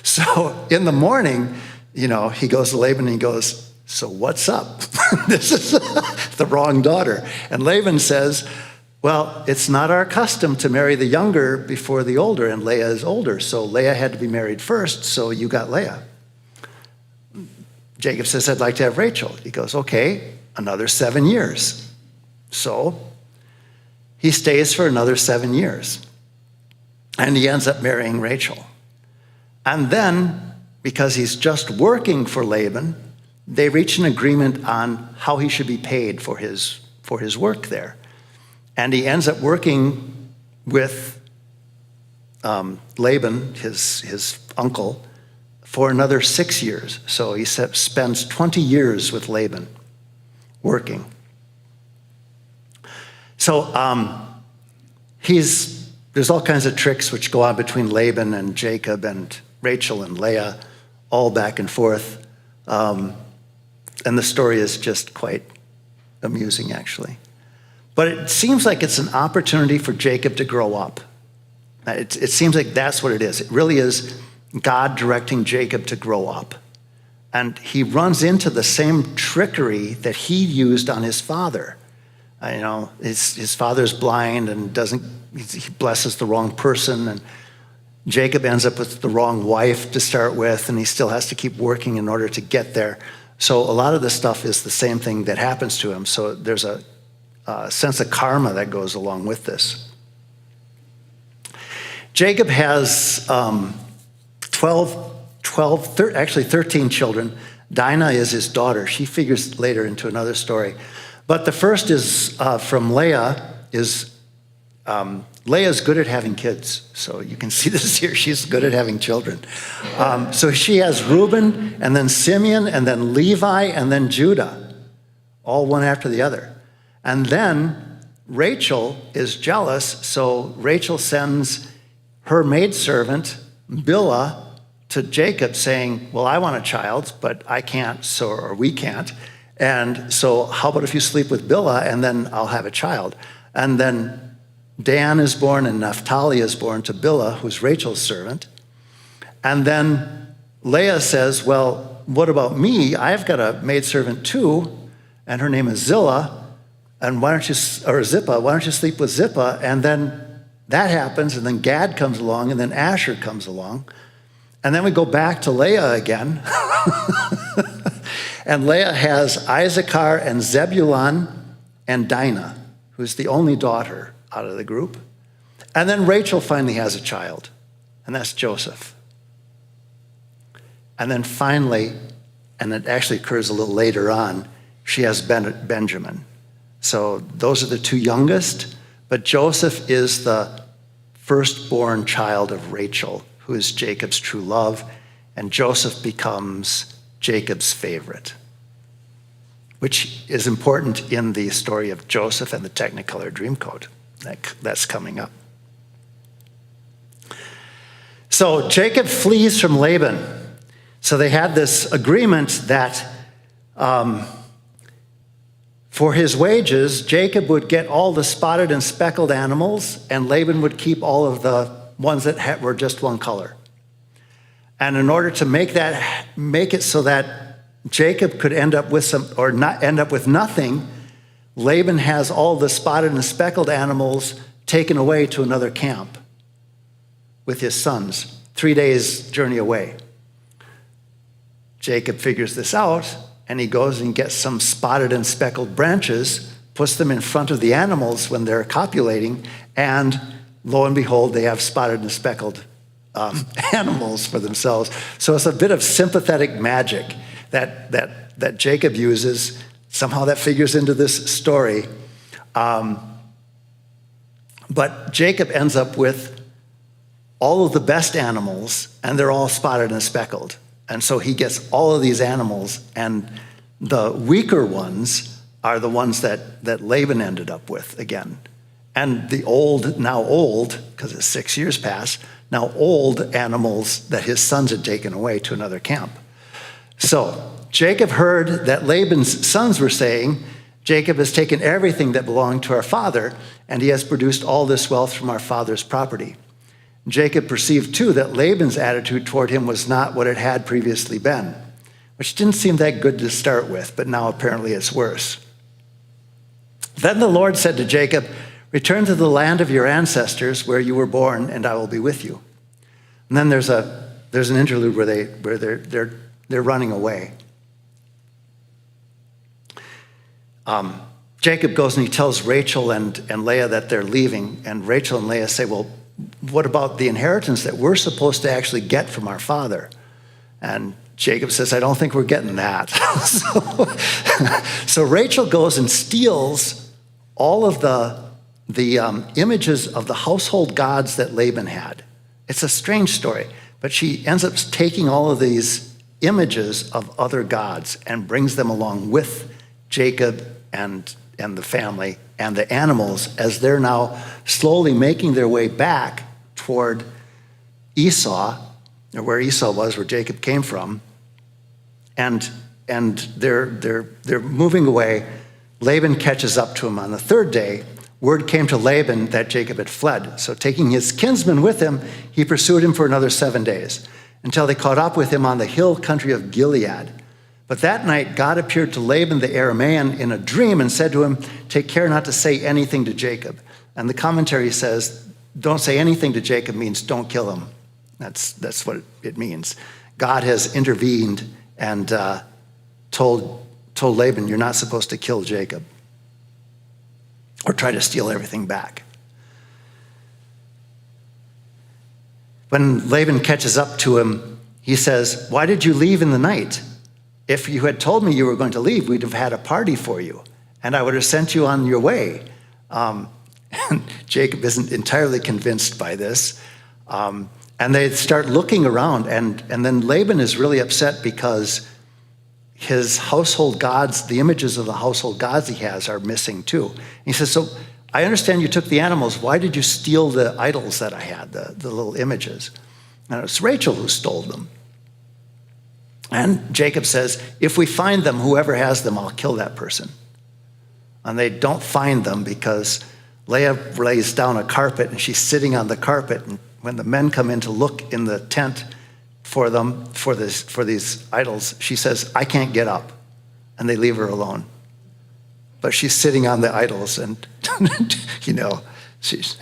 So in the morning, he goes to Laban and he goes, so what's up? This is the wrong daughter. And Laban says, well, it's not our custom to marry the younger before the older, and Leah is older. So Leah had to be married first, so you got Leah. Jacob says, I'd like to have Rachel. He goes, okay, another 7 years. So he stays for another 7 years. And he ends up marrying Rachel. And then, because he's just working for Laban, they reach an agreement on how he should be paid for his work there. And he ends up working with Laban, his uncle, for another 6 years. So he spends 20 years with Laban working. So there's all kinds of tricks which go on between Laban and Jacob and Rachel and Leah, all back and forth. And the story is just quite amusing, actually. But it seems like it's an opportunity for Jacob to grow up. It seems like that's what it is. It really is God directing Jacob to grow up. And he runs into the same trickery that he used on his father. His father's blind and he blesses the wrong person, and Jacob ends up with the wrong wife to start with, and he still has to keep working in order to get there. So a lot of this stuff is the same thing that happens to him. So there's a sense of karma that goes along with this. Jacob has 13 children. Dinah is his daughter. She figures later into another story. But the first is from Leah. Leah's good at having kids. So you can see this here. She's good at having children. So she has Reuben, and then Simeon, and then Levi, and then Judah, all one after the other. And then Rachel is jealous, so Rachel sends her maidservant, Bilhah, to Jacob saying, well, I want a child, but I can't, or we can't. And so how about if you sleep with Bilhah, and then I'll have a child. And then Dan is born, and Naphtali is born to Bilhah, who's Rachel's servant. And then Leah says, well, what about me? I've got a maidservant too, and her name is Zillah. And Zippah, why don't you sleep with Zippah? And then that happens, and then Gad comes along, and then Asher comes along. And then we go back to Leah again. And Leah has Issachar and Zebulun and Dinah, who's the only daughter out of the group. And then Rachel finally has a child, and that's Joseph. And then finally, and it actually occurs a little later on, she has Benjamin. So those are the two youngest, but Joseph is the firstborn child of Rachel, who is Jacob's true love, and Joseph becomes Jacob's favorite, which is important in the story of Joseph and the Technicolor Dreamcoat that's coming up. So Jacob flees from Laban. So they had this agreement that for For his wages, Jacob would get all the spotted and speckled animals, and Laban would keep all of the ones that were just one color. And in order to make it so that Jacob could end up with not end up with nothing, Laban has all the spotted and speckled animals taken away to another camp with his sons, 3 days' journey away. Jacob figures this out, and he goes and gets some spotted and speckled branches, puts them in front of the animals when they're copulating, and lo and behold, they have spotted and speckled animals for themselves. So it's a bit of sympathetic magic that Jacob uses. Somehow that figures into this story. But Jacob ends up with all of the best animals, and they're all spotted and speckled. And so he gets all of these animals, and the weaker ones are the ones that Laban ended up with again. And the now old, because it's 6 years past, now old animals that his sons had taken away to another camp. So Jacob heard that Laban's sons were saying, Jacob has taken everything that belonged to our father, and he has produced all this wealth from our father's property. Jacob perceived too that Laban's attitude toward him was not what it had previously been, which didn't seem that good to start with, but now apparently it's worse. Then the Lord said to Jacob, return to the land of your ancestors where you were born, and I will be with you. And then there's an interlude where they're running away. Jacob goes and he tells Rachel and Leah that they're leaving, and Rachel and Leah say, well, what about the inheritance that we're supposed to actually get from our father? And Jacob says, I don't think we're getting that. So Rachel goes and steals all of the images of the household gods that Laban had. It's a strange story, but she ends up taking all of these images of other gods and brings them along with Jacob and the family and the animals as they're now slowly making their way back toward Esau, or where Esau was, where Jacob came from, and they're moving away. Laban catches up to him on the third day. Word came to Laban that Jacob had fled. So taking his kinsman with him, he pursued him for another 7 days until they caught up with him on the hill country of Gilead. But that night, God appeared to Laban the Aramean in a dream and said to him, take care not to say anything to Jacob. And the commentary says, don't say anything to Jacob means don't kill him. That's what it means. God has intervened and told Laban, you're not supposed to kill Jacob or try to steal everything back. When Laban catches up to him, he says, why did you leave in the night? If you had told me you were going to leave, we'd have had a party for you, and I would have sent you on your way. And Jacob isn't entirely convinced by this. And they start looking around, and then Laban is really upset because his household gods, the images of the household gods he has, are missing too. And he says, so I understand you took the animals. Why did you steal the idols that I had, the little images? And it's Rachel who stole them. And Jacob says, if we find them, whoever has them, I'll kill that person. And they don't find them because Leah lays down a carpet and she's sitting on the carpet. And when the men come in to look in the tent for them, for these idols, she says, I can't get up. And they leave her alone. But she's sitting on the idols and, she's,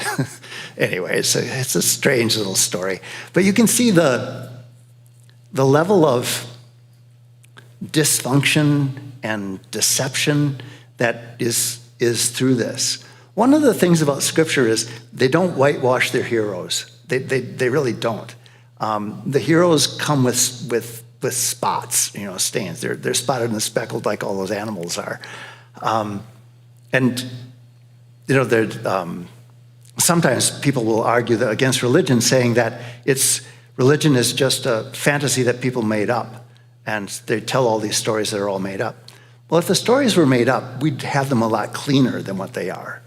anyway, it's a strange little story. But you can see the level of dysfunction and deception that is through this. One of the things about Scripture is they don't whitewash their heroes. They really don't. The heroes come with spots, stains. They're spotted and speckled like all those animals are. Sometimes people will argue that against religion, saying that religion is just a fantasy that people made up, and they tell all these stories that are all made up. Well, if the stories were made up, we'd have them a lot cleaner than what they are.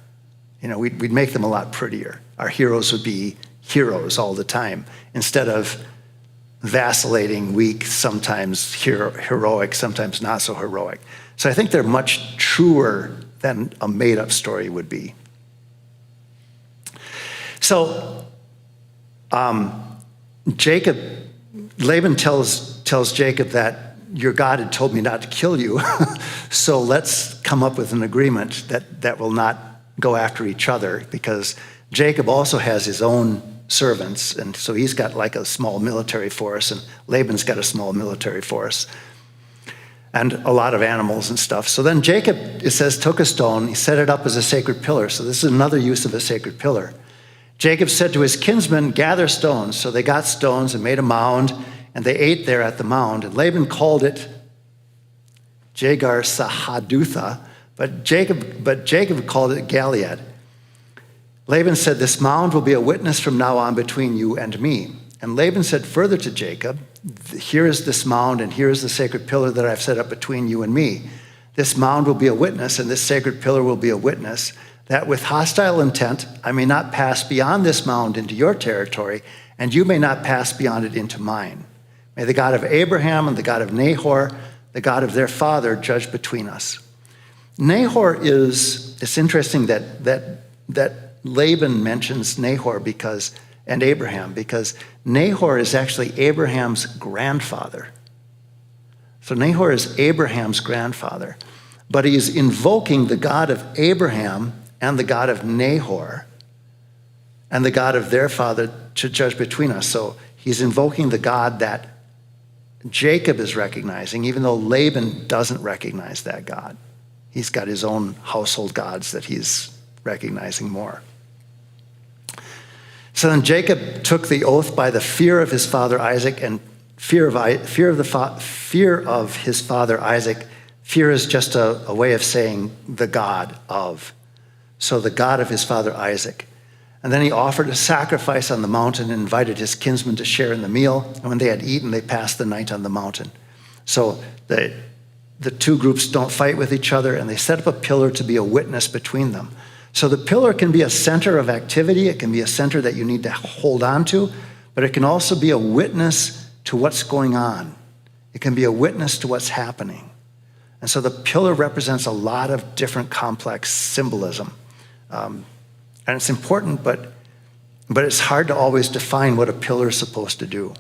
We'd make them a lot prettier. Our heroes would be heroes all the time, instead of vacillating, weak, sometimes heroic, sometimes not so heroic. So I think they're much truer than a made-up story would be. So Laban tells Jacob that your God had told me not to kill you, so let's come up with an agreement that will not go after each other, because Jacob also has his own servants, and so he's got like a small military force, and Laban's got a small military force, and a lot of animals and stuff. So then Jacob, it says, took a stone, he set it up as a sacred pillar. So this is another use of a sacred pillar. Jacob said to his kinsmen, gather stones. So they got stones and made a mound, and they ate there at the mound. And Laban called it Jagar Sahadutha, but Jacob called it Galeed. Laban said, this mound will be a witness from now on between you and me. And Laban said further to Jacob, here is this mound, and here is the sacred pillar that I've set up between you and me. This mound will be a witness, and this sacred pillar will be a witness, that with hostile intent I may not pass beyond this mound into your territory, and you may not pass beyond it into mine. May the God of Abraham and the God of Nahor, the God of their father, judge between us. Nahor it's interesting that Laban mentions Nahor and Abraham, because Nahor is actually Abraham's grandfather. So Nahor is Abraham's grandfather, but he's invoking the God of Abraham and the God of Nahor and the God of their father to judge between us. So he's invoking the God that Jacob is recognizing, even though Laban doesn't recognize that God. He's got his own household gods that he's recognizing more. So then Jacob took the oath by the fear of his father Isaac, and fear of his father Isaac. Fear is just a way of saying the God of. So the God of his father Isaac. And then he offered a sacrifice on the mountain and invited his kinsmen to share in the meal. And when they had eaten, they passed the night on the mountain. So the two groups don't fight with each other, and they set up a pillar to be a witness between them. So the pillar can be a center of activity. It can be a center that you need to hold on to, but it can also be a witness to what's going on. It can be a witness to what's happening. And so the pillar represents a lot of different complex symbolism. And it's important, but it's hard to always define what a pillar is supposed to do.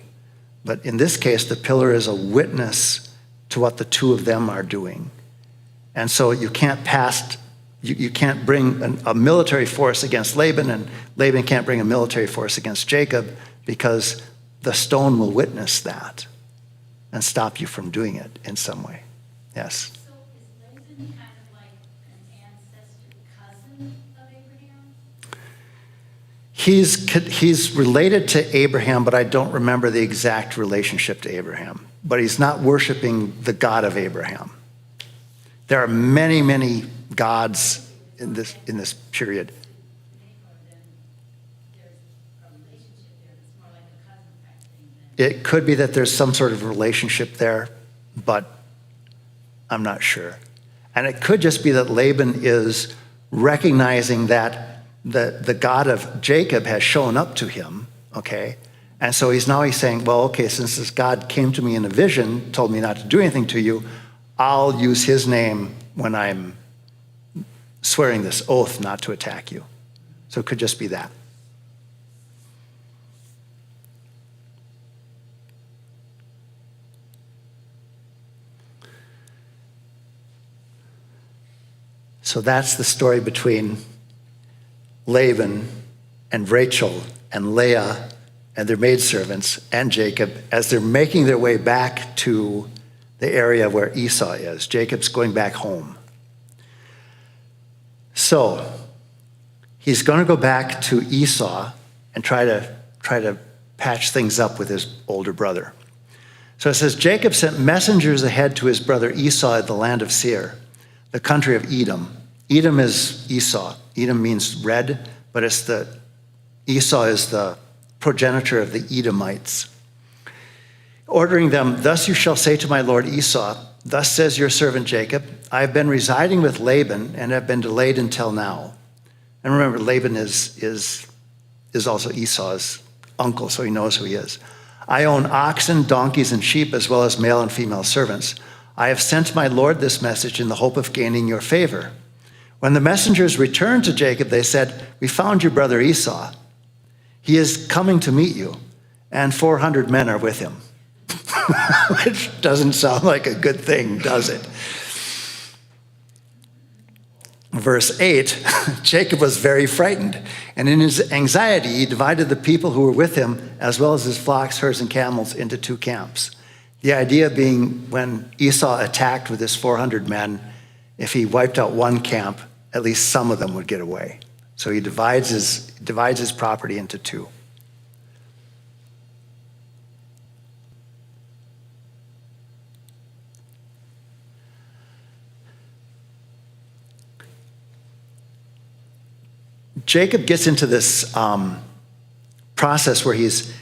But in this case, the pillar is a witness to what the two of them are doing. And so you can't bring a military force against Laban, and Laban can't bring a military force against Jacob, because the stone will witness that and stop you from doing it in some way. Yes? So is Laban kind of like an ancestor cousin of Abraham? He's related to Abraham, but I don't remember the exact relationship to Abraham. But he's not worshiping the God of Abraham. There are many, many gods in this period. It could be that there's some sort of relationship there, but I'm not sure. And it could just be that Laban is recognizing that the God of Jacob has shown up to him, okay? And so he's saying, well, okay, since this God came to me in a vision, told me not to do anything to you, I'll use his name when I'm swearing this oath not to attack you. So it could just be that. So that's the story between Laban and Rachel and Leah and their maidservants and Jacob as they're making their way back to the area where Esau is. Jacob's going back home. So he's going to go back to Esau and try to patch things up with his older brother. So it says, Jacob sent messengers ahead to his brother Esau at the land of Seir, the country of Edom. Edom is Esau. Edom means red, but Esau is the progenitor of the Edomites. Ordering them, thus you shall say to my lord Esau, thus says your servant Jacob, I have been residing with Laban and have been delayed until now. And remember, Laban is also Esau's uncle, so he knows who he is. I own oxen, donkeys, and sheep, as well as male and female servants. I have sent my Lord this message in the hope of gaining your favor. When the messengers returned to Jacob, they said, we found your brother Esau. He is coming to meet you, and 400 men are with him. Which doesn't sound like a good thing, does it? Verse 8, Jacob was very frightened, and in his anxiety, he divided the people who were with him, as well as his flocks, herds, and camels, into 2 camps. The idea being when Esau attacked with his 400 men, if he wiped out one camp, at least some of them would get away. So he divides his property into 2. Jacob gets into this process where he's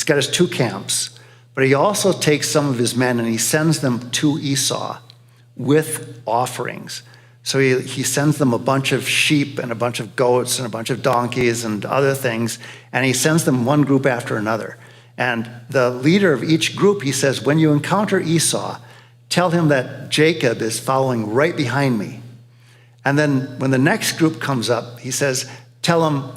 got his 2 camps, but he also takes some of his men and he sends them to Esau with offerings. So he sends them a bunch of sheep and a bunch of goats and a bunch of donkeys and other things, and he sends them one group after another. And the leader of each group, he says, when you encounter Esau, tell him that Jacob is following right behind me. And then when the next group comes up, he says, tell him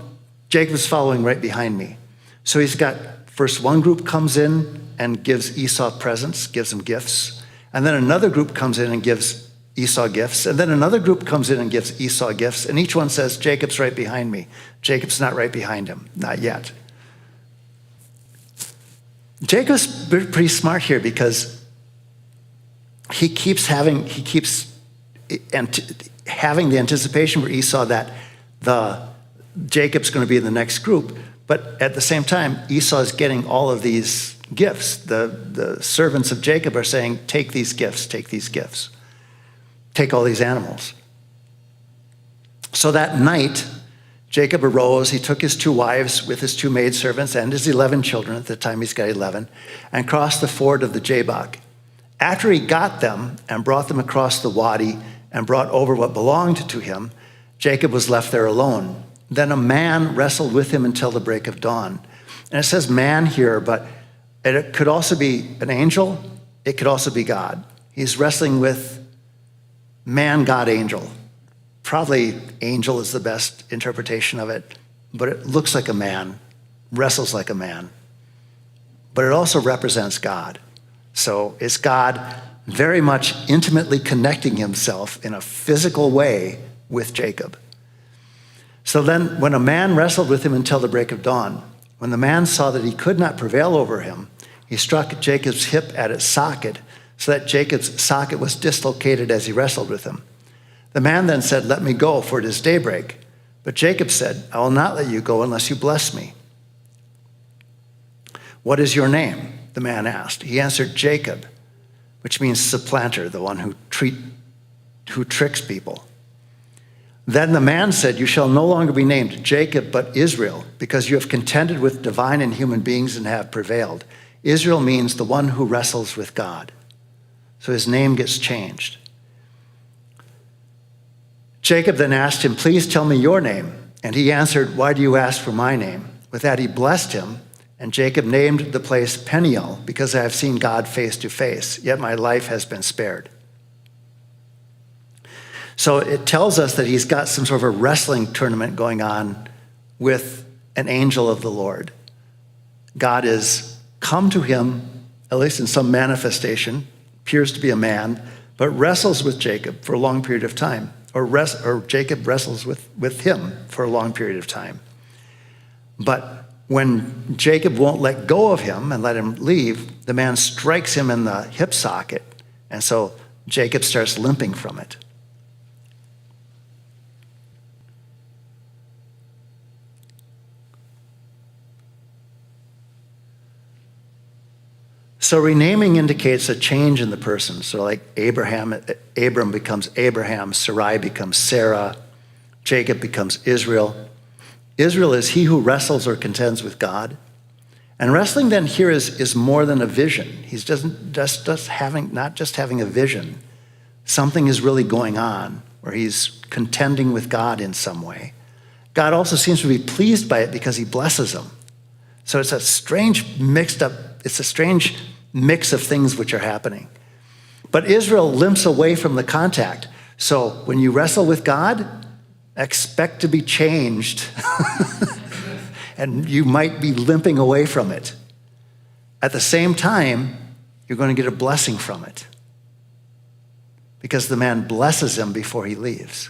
Jacob's following right behind me. So he's got, first one group comes in and gives Esau presents, gives him gifts. And then another group comes in and gives Esau gifts. And then another group comes in and gives Esau gifts. And each one says, Jacob's right behind me. Jacob's not right behind him, not yet. Jacob's pretty smart here because he keeps having the anticipation for Esau that Jacob's going to be in the next group, but at the same time, Esau is getting all of these gifts. The servants of Jacob are saying, take these gifts, take all these animals. So that night, Jacob arose, he took his 2 wives with his 2 maidservants and his 11 children, at the time he's got 11, and crossed the ford of the Jabbok. After he got them and brought them across the wadi and brought over what belonged to him, Jacob was left there alone. Then a man wrestled with him until the break of dawn. And it says man here, but it could also be an angel. It could also be God. He's wrestling with man, God, angel. Probably angel is the best interpretation of it, but it looks like a man, wrestles like a man. But it also represents God. So it's God very much intimately connecting himself in a physical way with Jacob. So then when a man wrestled with him until the break of dawn, when the man saw that he could not prevail over him, he struck Jacob's hip at its socket, so that Jacob's socket was dislocated as he wrestled with him. The man then said, let me go, for it is daybreak. But Jacob said, I will not let you go unless you bless me. What is your name? The man asked. He answered, Jacob, which means supplanter, the one who tricks people. Then the man said, you shall no longer be named Jacob, but Israel, because you have contended with divine and human beings and have prevailed. Israel means the one who wrestles with God. So his name gets changed. Jacob then asked him, please tell me your name. And he answered, why do you ask for my name? With that he blessed him, and Jacob named the place Peniel, because I have seen God face to face, yet my life has been spared. So it tells us that he's got some sort of a wrestling tournament going on with an angel of the Lord. God has come to him, at least in some manifestation, appears to be a man, but wrestles with Jacob for a long period of time, or Jacob wrestles with him for a long period of time. But when Jacob won't let go of him and let him leave, the man strikes him in the hip socket, and so Jacob starts limping from it. So renaming indicates a change in the person. So like Abram becomes Abraham, Sarai becomes Sarah, Jacob becomes Israel. Israel is he who wrestles or contends with God. And wrestling then here is more than a vision. He's not just having a vision. Something is really going on where he's contending with God in some way. God also seems to be pleased by it because he blesses him. So it's a strange mix of things which are happening. But Israel limps away from the contact. So when you wrestle with God, expect to be changed. And you might be limping away from it. At the same time, you're going to get a blessing from it. Because the man blesses him before he leaves.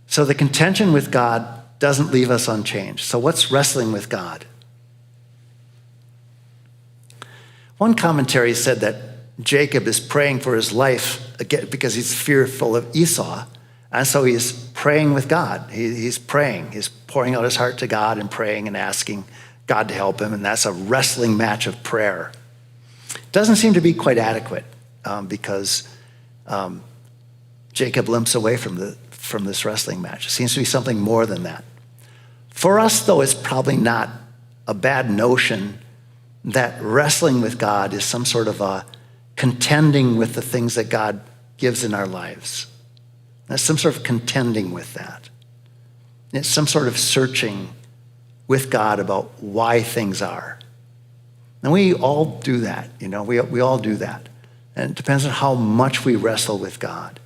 So the contention with God doesn't leave us unchanged. So what's wrestling with God? One commentary said that Jacob is praying for his life again because he's fearful of Esau. And so he's praying with God. He's praying. He's pouring out his heart to God and praying and asking God to help him. And that's a wrestling match of prayer. Doesn't seem to be quite adequate because Jacob limps away from this wrestling match. It seems to be something more than that. For us, though, it's probably not a bad notion that wrestling with God is some sort of a contending with the things that God gives in our lives. There's some sort of contending with that. It's some sort of searching with God about why things are. And we all do that, we all do that. And it depends on how much we wrestle with God.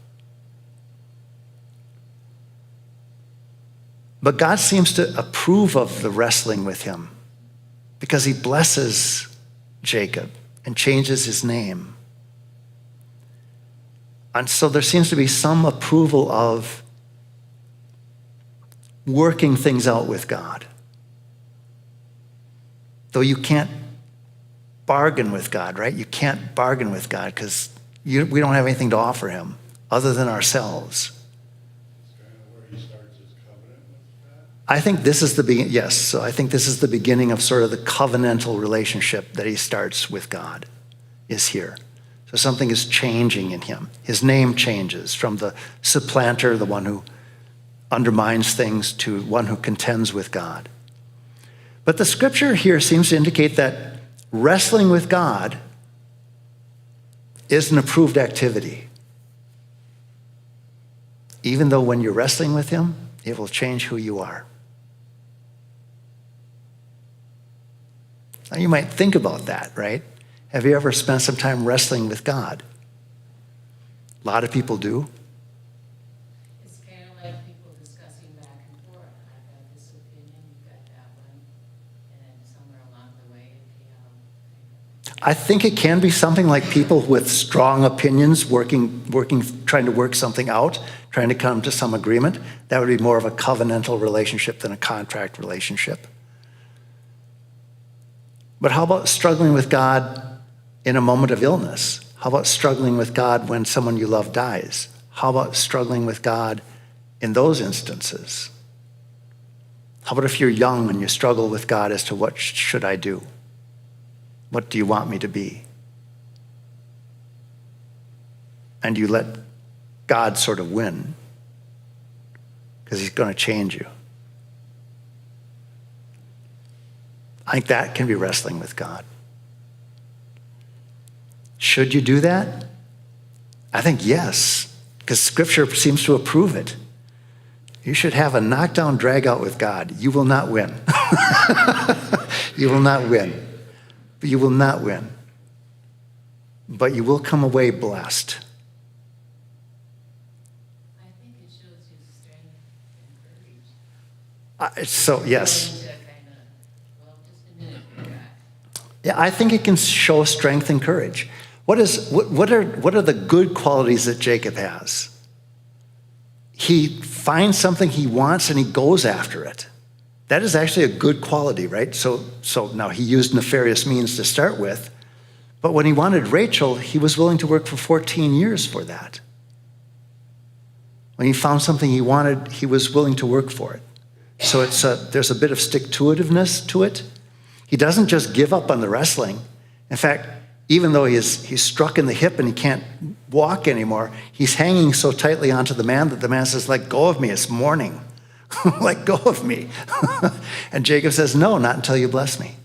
But God seems to approve of the wrestling with him because he blesses Jacob and changes his name. And so there seems to be some approval of working things out with God. Though you can't bargain with God, right? You can't bargain with God because we don't have anything to offer him other than ourselves. I think this is the beginning. Yes, so I think this is the beginning of sort of the covenantal relationship that he starts with God, is here. So something is changing in him. His name changes from the supplanter, the one who undermines things, to one who contends with God. But the scripture here seems to indicate that wrestling with God is an approved activity. Even though when you're wrestling with him, it will change who you are. Now you might think about that, right? Have you ever spent some time wrestling with God? A lot of people do. It's kind of like people discussing back and forth. I've got this opinion, you've got that one, and then somewhere along the way, I think it can be something like people with strong opinions working, trying to work something out, trying to come to some agreement. That would be more of a covenantal relationship than a contract relationship. But how about struggling with God in a moment of illness? How about struggling with God when someone you love dies? How about struggling with God in those instances? How about if you're young and you struggle with God as to what should I do? What do you want me to be? And you let God sort of win because he's going to change you. I think that can be wrestling with God. Should you do that? I think yes, because Scripture seems to approve it. You should have a knockdown, drag out with God. You will not win. You will not win. You will not win. But you will come away blessed. I think it shows you strength and courage. So, yes. Just a minute, God. Yeah, I think it can show strength and courage. What are the good qualities that Jacob has? He finds something he wants and he goes after it. That is actually a good quality, right? So now he used nefarious means to start with, but when he wanted Rachel, he was willing to work for 14 years for that. When he found something he wanted, he was willing to work for it. So there's a bit of stick-to-itiveness to it. He doesn't just give up on the wrestling. In fact, even though he's struck in the hip and he can't walk anymore, he's hanging so tightly onto the man that the man says, "Let go of me, it's morning." Let go of me. And Jacob says, "No, not until you bless me."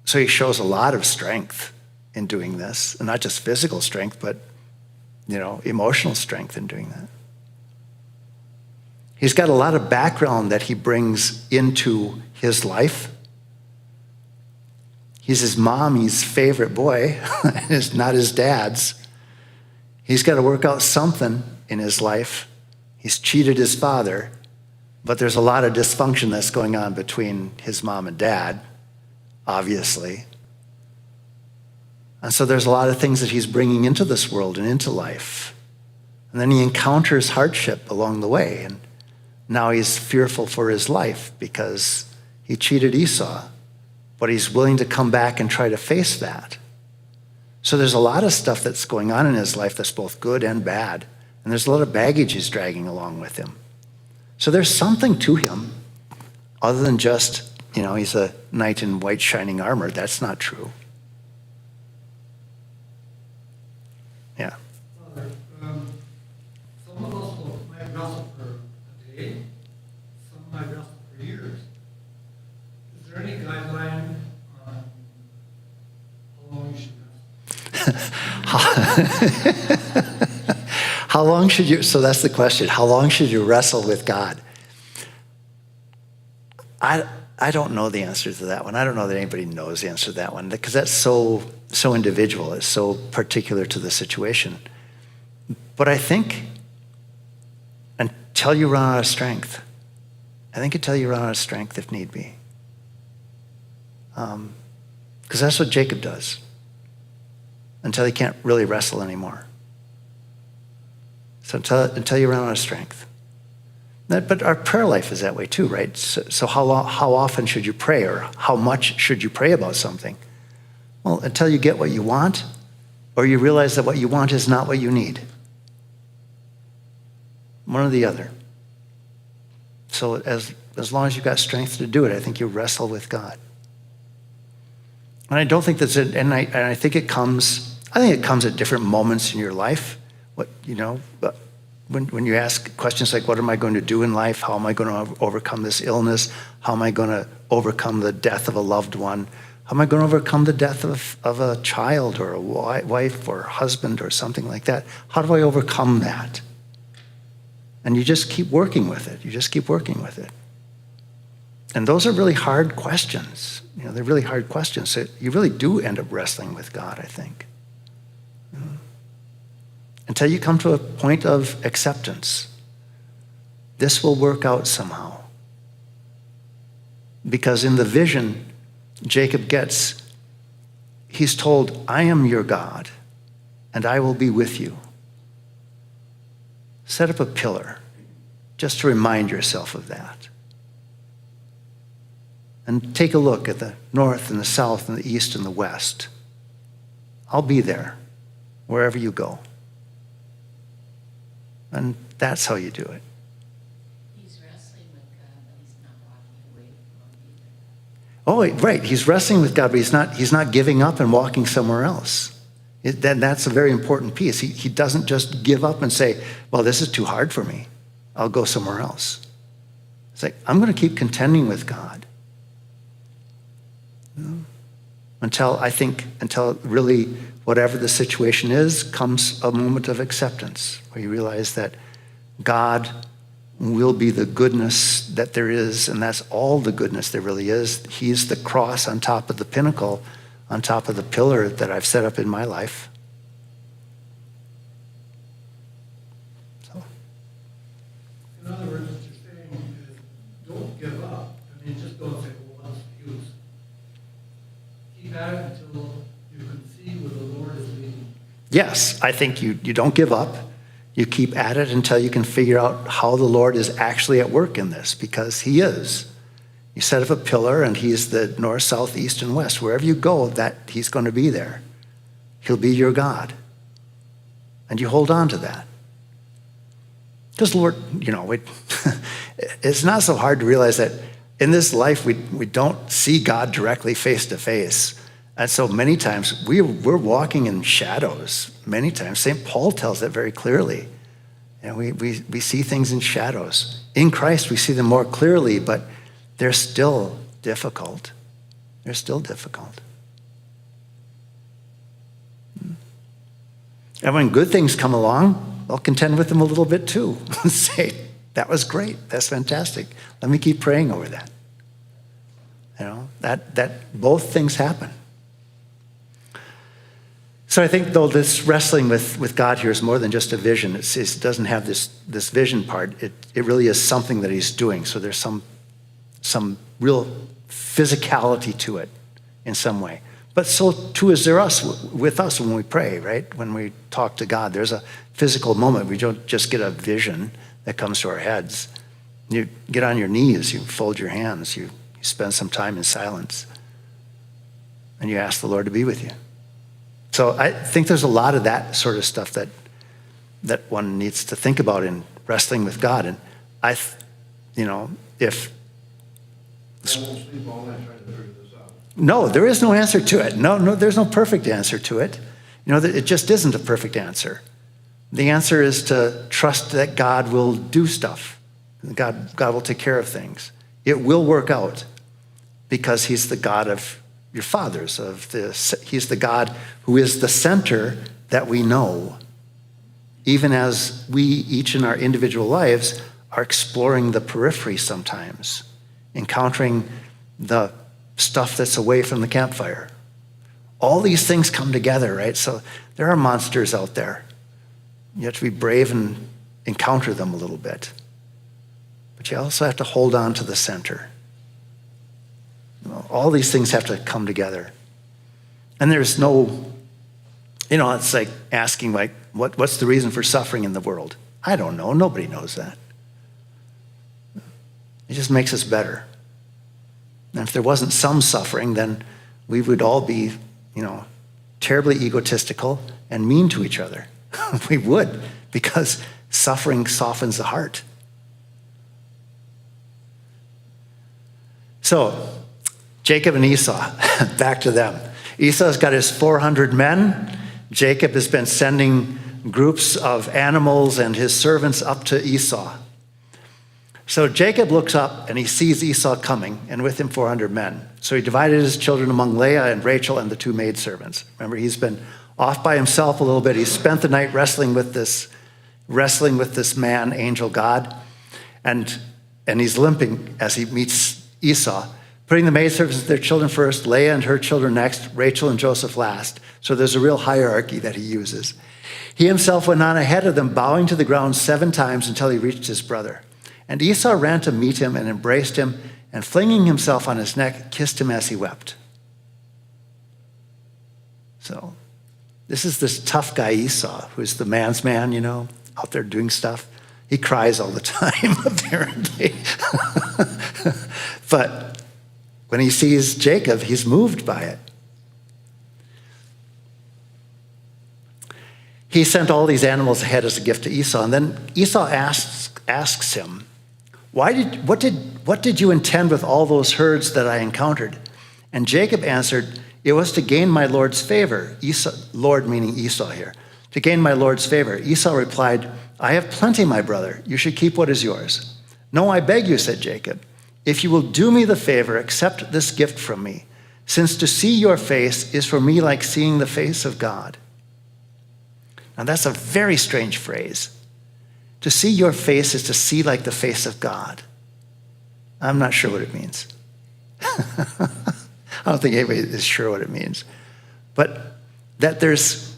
So he shows a lot of strength in doing this, and not just physical strength, but emotional strength in doing that. He's got a lot of background that he brings into his life. He's his mommy's favorite boy. It's not his dad's. He's got to work out something in his life. He's cheated his father, but there's a lot of dysfunction that's going on between his mom and dad, obviously. And so there's a lot of things that he's bringing into this world and into life. And then he encounters hardship along the way, and now he's fearful for his life because he cheated Esau, but he's willing to come back and try to face that. So there's a lot of stuff that's going on in his life that's both good and bad. And there's a lot of baggage he's dragging along with him. So there's something to him other than just, he's a knight in white shining armor. That's not true. Yeah. Father, some of us might wrestle for a day, some might wrestle for years. Is there any guideline on how long you should wrestle? How long should you, so that's the question, how long should you wrestle with God? I don't know the answer to that one. I don't know that anybody knows the answer to that one because that's so individual. It's so particular to the situation. But I think until you run out of strength, if need be. Because that's what Jacob does until he can't really wrestle anymore. So until you run out of strength. But our prayer life is that way too, right? So how often should you pray, or how much should you pray about something? Well, until you get what you want, or you realize that what you want is not what you need. One or the other. So as long as you've got strength to do it, I think you wrestle with God. And I don't think that's it, and I think it comes at different moments in your life. When you ask questions like, what am I going to do in life? How am I going to overcome this illness? How am I going to overcome the death of a loved one? How am I going to overcome the death of a child or a wife or husband or something like that? How do I overcome that? And you just keep working with it. And those are really hard questions. They're really hard questions. So you really do end up wrestling with God, I think. Until you come to a point of acceptance. This will work out somehow. Because in the vision Jacob gets, he's told, I am your God, and I will be with you. Set up a pillar, just to remind yourself of that. And take a look at the north and the south and the east and the west. I'll be there, wherever you go. And that's how you do it. He's wrestling with God, but he's not walking away from him either. Oh, right. He's wrestling with God, but he's not giving up and walking somewhere else. That's a very important piece. He doesn't just give up and say, well, this is too hard for me. I'll go somewhere else. It's like, I'm going to keep contending with God. Until really whatever the situation is, comes a moment of acceptance where you realize that God will be the goodness that there is, and that's all the goodness there really is. He's the cross on top of the pinnacle, on top of the pillar that I've set up in my life. So. In other words, what you're saying is, don't give up. Just don't say, well, what's the use? Keep at it until you can see where the Lord is leading. Yes, I think you don't give up. You keep at it until you can figure out how the Lord is actually at work in this, because he is. You set up a pillar, and he's the north, south, east, and west. Wherever you go, that he's going to be there. He'll be your God. And you hold on to that. Because Lord, it's not so hard to realize that in this life, we don't see God directly face to face. And so many times we're walking in shadows. Many times, St. Paul tells that very clearly. And we see things in shadows. In Christ, we see them more clearly, but they're still difficult. They're still difficult. And when good things come along, I'll contend with them a little bit too. Say, that was great. That's fantastic. Let me keep praying over that. That both things happen. So I think, though, this wrestling with God here is more than just a vision. It doesn't have this vision part. It really is something that he's doing. So there's some real physicality to it in some way. But so too is there with us when we pray, right? When we talk to God, there's a physical moment. We don't just get a vision that comes to our heads. You get on your knees, you fold your hands, you spend some time in silence, and you ask the Lord to be with you. So I think there's a lot of that sort of stuff that one needs to think about in wrestling with God. And if I won't sleep all night trying to figure this out. no, there is no answer to it. No, there's no perfect answer to it. It just isn't a perfect answer. The answer is to trust that God will do stuff. God will take care of things. It will work out because he's the God of your fathers. He's the God who is the center that we know, even as we each in our individual lives are exploring the periphery sometimes, encountering the stuff that's away from the campfire. All these things come together, right? So there are monsters out there. You have to be brave and encounter them a little bit. But you also have to hold on to the center. All these things have to come together. And there's no, it's like asking, what's the reason for suffering in the world? I don't know. Nobody knows that. It just makes us better. And if there wasn't some suffering, then we would all be, terribly egotistical and mean to each other. We would, because suffering softens the heart. So, Jacob and Esau, back to them. Esau's got his 400 men. Jacob has been sending groups of animals and his servants up to Esau. So Jacob looks up and he sees Esau coming, and with him 400 men. So he divided his children among Leah and Rachel and the 2 maidservants. Remember, he's been off by himself a little bit. He spent the night wrestling with this man, angel God, and he's limping as he meets Esau, putting the maidservants and their children first, Leah and her children next, Rachel and Joseph last. So there's a real hierarchy that he uses. He himself went on ahead of them, bowing to the ground 7 times until he reached his brother. And Esau ran to meet him and embraced him, and flinging himself on his neck, kissed him as he wept. So this is this tough guy Esau, who's the man's man, out there doing stuff. He cries all the time, apparently. But when he sees Jacob, he's moved by it. He sent all these animals ahead as a gift to Esau, and then Esau asks him, what did you intend with all those herds that I encountered? And Jacob answered, it was to gain my Lord's favor. Esau, Lord meaning Esau here, to gain my Lord's favor. Esau replied, I have plenty, my brother. You should keep what is yours. No, I beg you, said Jacob. If you will do me the favor, accept this gift from me, since to see your face is for me like seeing the face of God. Now that's a very strange phrase. To see your face is to see like the face of God. I'm not sure what it means. I don't think anybody is sure what it means. But that there's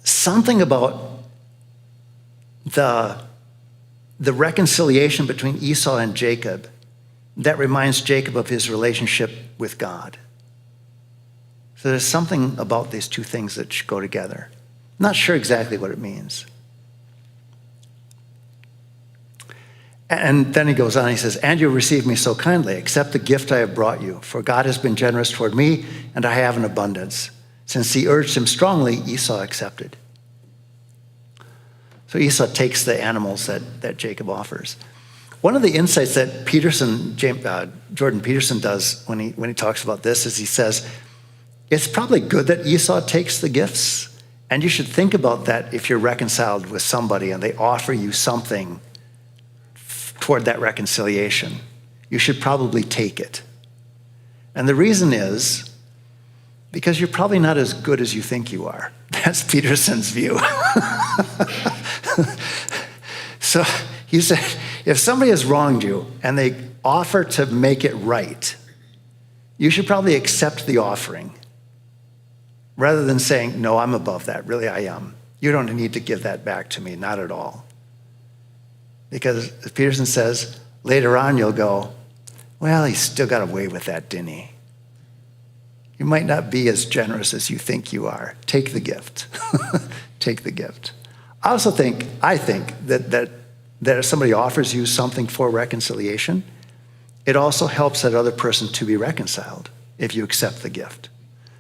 something about the reconciliation between Esau and Jacob that reminds Jacob of his relationship with God. So there's something about these two things that should go together. Not sure exactly what it means. And then he goes on, he says, and you receive me so kindly. Accept the gift I have brought you, for God has been generous toward me, and I have an abundance. Since he urged him strongly, Esau accepted. So Esau takes the animals that Jacob offers. One of the insights that Jordan Peterson does when he talks about this is he says, it's probably good that Esau takes the gifts, and you should think about that if you're reconciled with somebody and they offer you something toward that reconciliation. You should probably take it. And the reason is because you're probably not as good as you think you are. That's Peterson's view. So he said, if somebody has wronged you and they offer to make it right, you should probably accept the offering rather than saying, no, I'm above that, really I am. You don't need to give that back to me, not at all. Because as Peterson says, later on you'll go, well, he still got away with that, didn't he? You might not be as generous as you think you are. Take the gift. Take the gift. I think that if somebody offers you something for reconciliation, it also helps that other person to be reconciled if you accept the gift.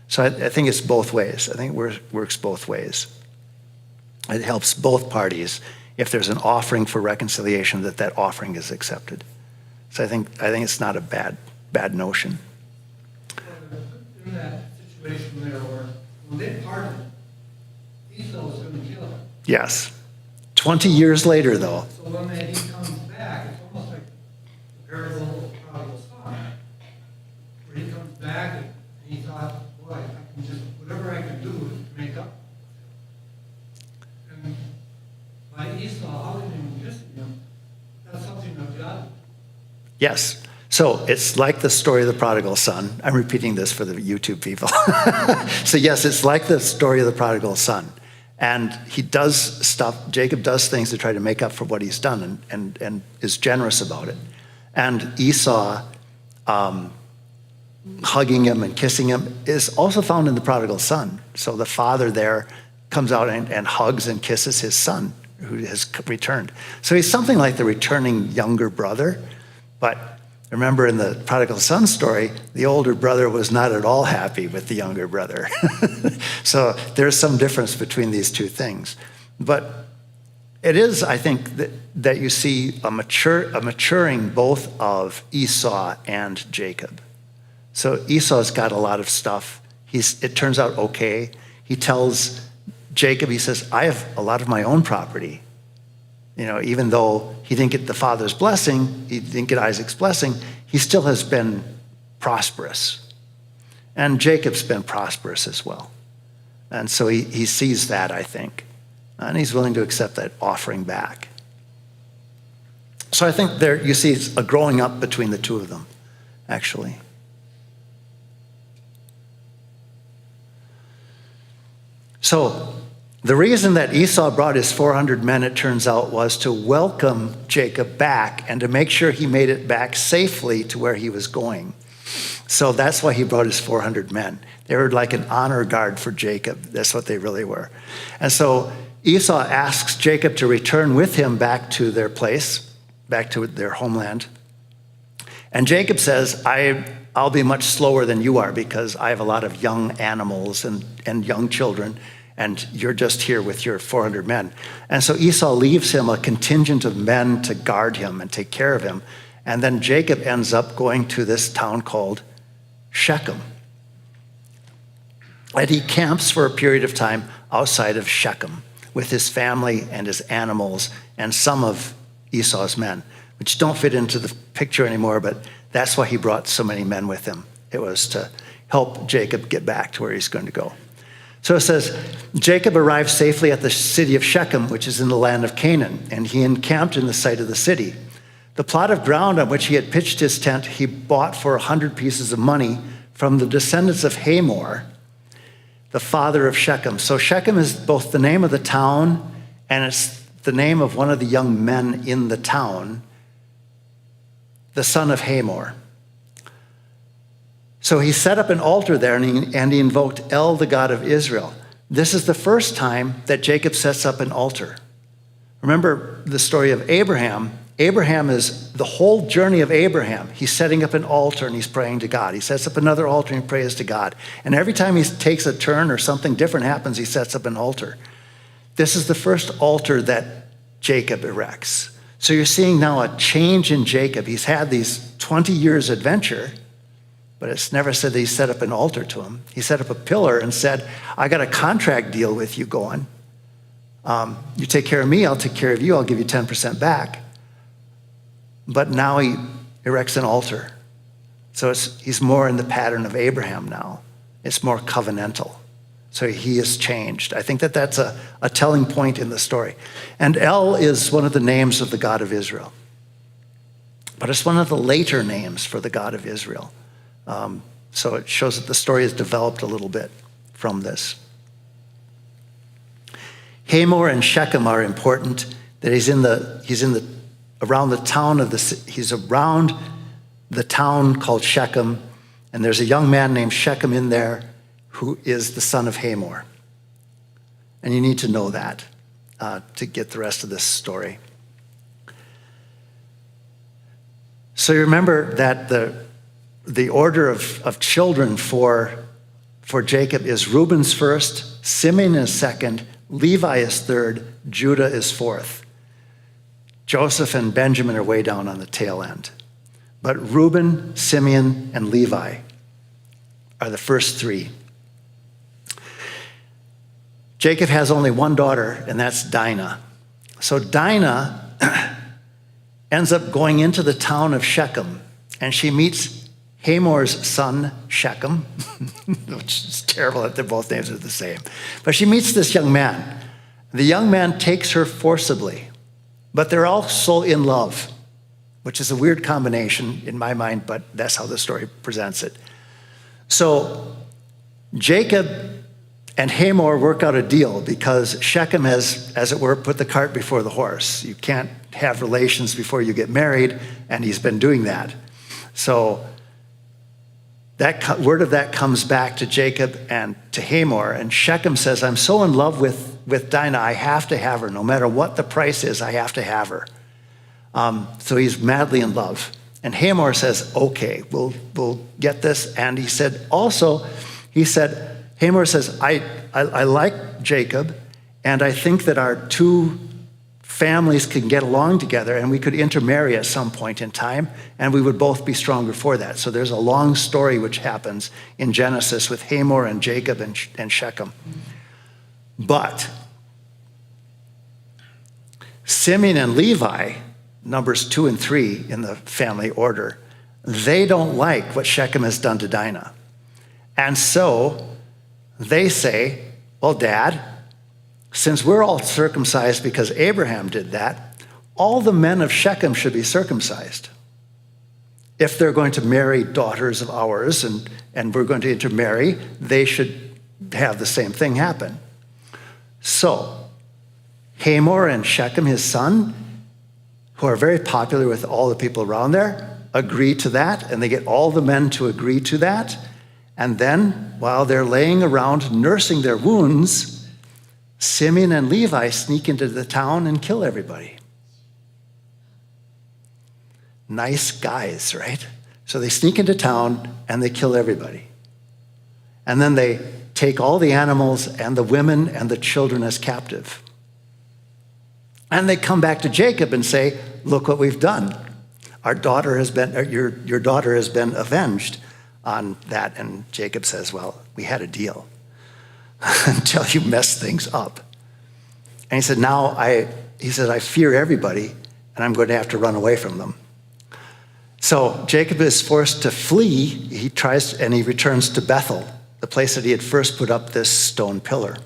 So I think it's both ways. I think it works both ways. It helps both parties if there's an offering for reconciliation that offering is accepted. So I think it's not a bad notion. In that situation there where when they parted, Esau was going to kill him. Yes. 20 years later, though. So when he comes back, it's almost like the parable of the prodigal son, where he comes back and he thought, boy, I can just, whatever I can do to make up. And by Esau, hugging him and kissing him, that's something of God. Yes. So it's like the story of the prodigal son. I'm repeating this for the YouTube people. So yes, it's like the story of the prodigal son. And he does stuff, Jacob does things to try to make up for what he's done and is generous about it. And Esau hugging him and kissing him is also found in the prodigal son. So the father there comes out and hugs and kisses his son who has returned. So he's something like the returning younger brother, but remember in the prodigal son story, the older brother was not at all happy with the younger brother. So there's some difference between these two things. But it is, I think, that you see a maturing both of Esau and Jacob. So Esau's got a lot of stuff. It turns out okay. He tells Jacob, he says, I have a lot of my own property. You know, even though he didn't get the father's blessing, he didn't get Isaac's blessing, he still has been prosperous. And Jacob's been prosperous as well. And so he sees that, I think. And he's willing to accept that offering back. So I think there you see a growing up between the two of them, actually. So the reason that Esau brought his 400 men, it turns out, was to welcome Jacob back and to make sure he made it back safely to where he was going. So that's why he brought his 400 men. They were like an honor guard for Jacob. That's what they really were. And so Esau asks Jacob to return with him back to their place, back to their homeland. And Jacob says, I'll be much slower than you are because I have a lot of young animals and young children, and you're just here with your 400 men. And so Esau leaves him a contingent of men to guard him and take care of him. And then Jacob ends up going to this town called Shechem. And he camps for a period of time outside of Shechem with his family and his animals and some of Esau's men, which don't fit into the picture anymore, but that's why he brought so many men with him. It was to help Jacob get back to where he's going to go. So it says, Jacob arrived safely at the city of Shechem, which is in the land of Canaan, and he encamped in the sight of the city. The plot of ground on which he had pitched his tent, he bought for 100 pieces of money from the descendants of Hamor, the father of Shechem. So Shechem is both the name of the town and it's the name of one of the young men in the town, the son of Hamor. So he set up an altar there and he invoked El, the God of Israel. This is the first time that Jacob sets up an altar. Remember the story of Abraham. Abraham is the whole journey of Abraham. He's setting up an altar and he's praying to God. He sets up another altar and he prays to God. And every time he takes a turn or something different happens, he sets up an altar. This is the first altar that Jacob erects. So you're seeing now a change in Jacob. He's had these 20 years adventure, but it's never said that he set up an altar to him. He set up a pillar and said, I got a contract deal with you going. You take care of me, I'll take care of you, I'll give you 10% back. But now he erects an altar. So he's more in the pattern of Abraham now. It's more covenantal. So he has changed. I think that that's a telling point in the story. And El is one of the names of the God of Israel. But it's one of the later names for the God of Israel. So it shows that the story has developed a little bit from this. Hamor and Shechem are important. That he's around the town called Shechem, and there's a young man named Shechem in there who is the son of Hamor. And you need to know that to get the rest of this story. So you remember that the order of children for Jacob is Reuben's first, Simeon is second, Levi is third, Judah is fourth. Joseph and Benjamin are way down on the tail end. But Reuben, Simeon, and Levi are the first three. Jacob has only one daughter, and that's Dinah. So Dinah ends up going into the town of Shechem, and she meets Hamor's son, Shechem, which is terrible that both names are the same. But she meets this young man. The young man takes her forcibly, but they're also in love, which is a weird combination in my mind, but that's how the story presents it. So Jacob and Hamor work out a deal because Shechem has, as it were, put the cart before the horse. You can't have relations before you get married, and he's been doing that. So that word of that comes back to Jacob and to Hamor, and Shechem says, I'm so in love with Dinah, I have to have her. No matter what the price is, I have to have her. So he's madly in love. And Hamor says, okay, we'll get this. And he said, Hamor says, I like Jacob, and I think that our two families can get along together, and we could intermarry at some point in time, and we would both be stronger for that. So there's a long story which happens in Genesis with Hamor and Jacob and Shechem. But Simeon and Levi, numbers 2 and 3 in the family order, they don't like what Shechem has done to Dinah. And so they say, well, Dad, since we're all circumcised because Abraham did that, all the men of Shechem should be circumcised. If they're going to marry daughters of ours and we're going to intermarry, they should have the same thing happen. So Hamor and Shechem, his son, who are very popular with all the people around there, agree to that, and they get all the men to agree to that. And then, while they're laying around nursing their wounds, Simeon and Levi sneak into the town and kill everybody. Nice guys, right? So they sneak into town and they kill everybody. And then they take all the animals and the women and the children as captive. And they come back to Jacob and say, look what we've done. Your daughter has been avenged on that. And Jacob says, well, we had a deal until you messed things up. And he said, I fear everybody, and I'm going to have to run away from them. So Jacob is forced to flee. He returns to Bethel, the place that he had first put up this stone pillar.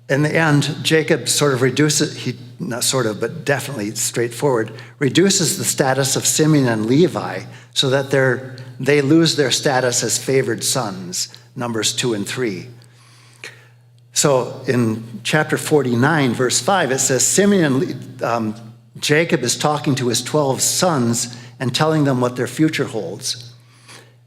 In the end, Jacob sort of reduces, not sort of, but definitely straightforward, reduces the status of Simeon and Levi so that they lose their status as favored sons, Numbers 2 and 3. So in chapter 49, verse 5, it says, Jacob is talking to his 12 sons and telling them what their future holds.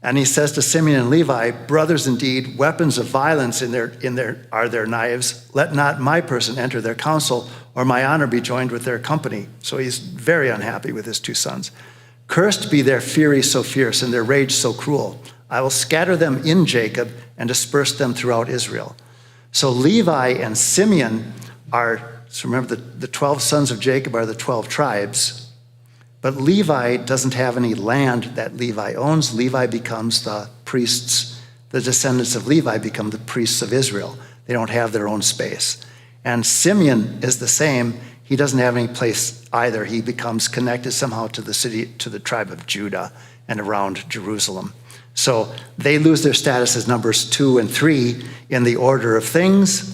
And he says to Simeon and Levi, brothers indeed, weapons of violence are their knives. Let not my person enter their council, or my honor be joined with their company. So he's very unhappy with his two sons. Cursed be their fury so fierce and their rage so cruel. I will scatter them in Jacob and disperse them throughout Israel. So Levi and Simeon so remember the 12 sons of Jacob are the 12 tribes. But Levi doesn't have any land that Levi owns. Levi becomes the priests. The descendants of Levi become the priests of Israel. They don't have their own space. And Simeon is the same. He doesn't have any place either. He becomes connected somehow to the tribe of Judah and around Jerusalem. So they lose their status as numbers 2 and 3 in the order of things.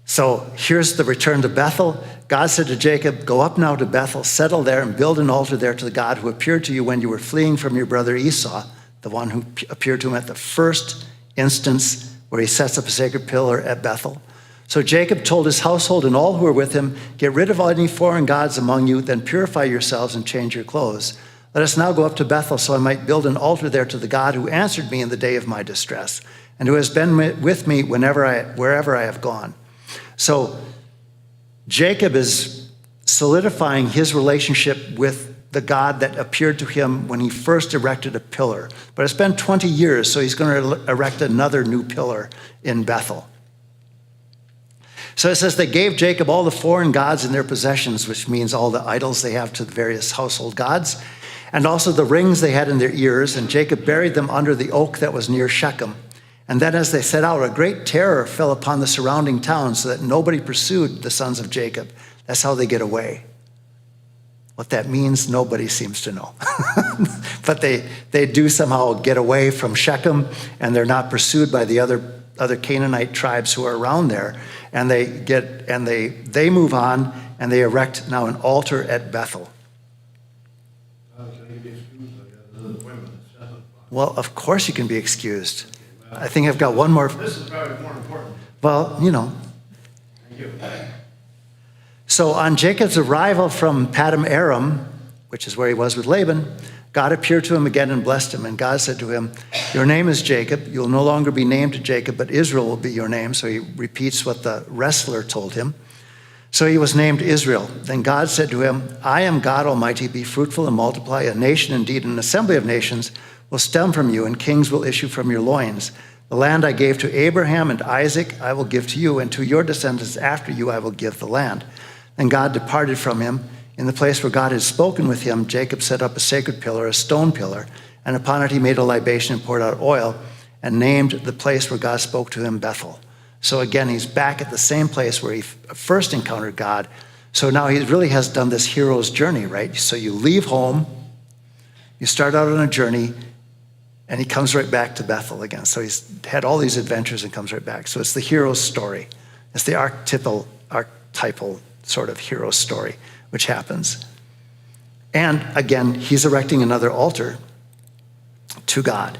So here's the return to Bethel. God said to Jacob, "Go up now to Bethel, settle there, and build an altar there to the God who appeared to you when you were fleeing from your brother Esau," the one who appeared to him at the first instance where he sets up a sacred pillar at Bethel. So Jacob told his household and all who were with him, "Get rid of any foreign gods among you, then purify yourselves and change your clothes. Let us now go up to Bethel so I might build an altar there to the God who answered me in the day of my distress, and who has been with me wherever I have gone." So Jacob is solidifying his relationship with the God that appeared to him when he first erected a pillar. But it's been 20 years, so he's going to erect another new pillar in Bethel. So it says they gave Jacob all the foreign gods in their possessions, which means all the idols they have to the various household gods, and also the rings they had in their ears, and Jacob buried them under the oak that was near Shechem. And then as they set out, a great terror fell upon the surrounding towns so that nobody pursued the sons of Jacob. That's how they get away. What that means, nobody seems to know. But they do somehow get away from Shechem, and they're not pursued by the other Canaanite tribes who are around there. And they move on, and they erect now an altar at Bethel. Can you be excused? I got the women at 7 o'clock. Well, of course you can be excused. I think I've got one more. This is probably more important. Well, you know. Thank you. So on Jacob's arrival from Paddan Aram, which is where he was with Laban, God appeared to him again and blessed him. And God said to him, "Your name is Jacob. You'll no longer be named Jacob, but Israel will be your name." So he repeats what the wrestler told him. So he was named Israel. Then God said to him, "I am God Almighty. Be fruitful and multiply. A nation, indeed, an assembly of nations will stem from you, and kings will issue from your loins. The land I gave to Abraham and Isaac I will give to you, and to your descendants after you I will give the land." And God departed from him. In the place where God had spoken with him, Jacob set up a sacred pillar, a stone pillar, and upon it he made a libation and poured out oil, and named the place where God spoke to him Bethel. So again, he's back at the same place where he first encountered God. So now he really has done this hero's journey, right? So you leave home, you start out on a journey, and he comes right back to Bethel again. So he's had all these adventures and comes right back. So it's the hero's story. It's the archetypal sort of hero story, which happens. And again, he's erecting another altar to God.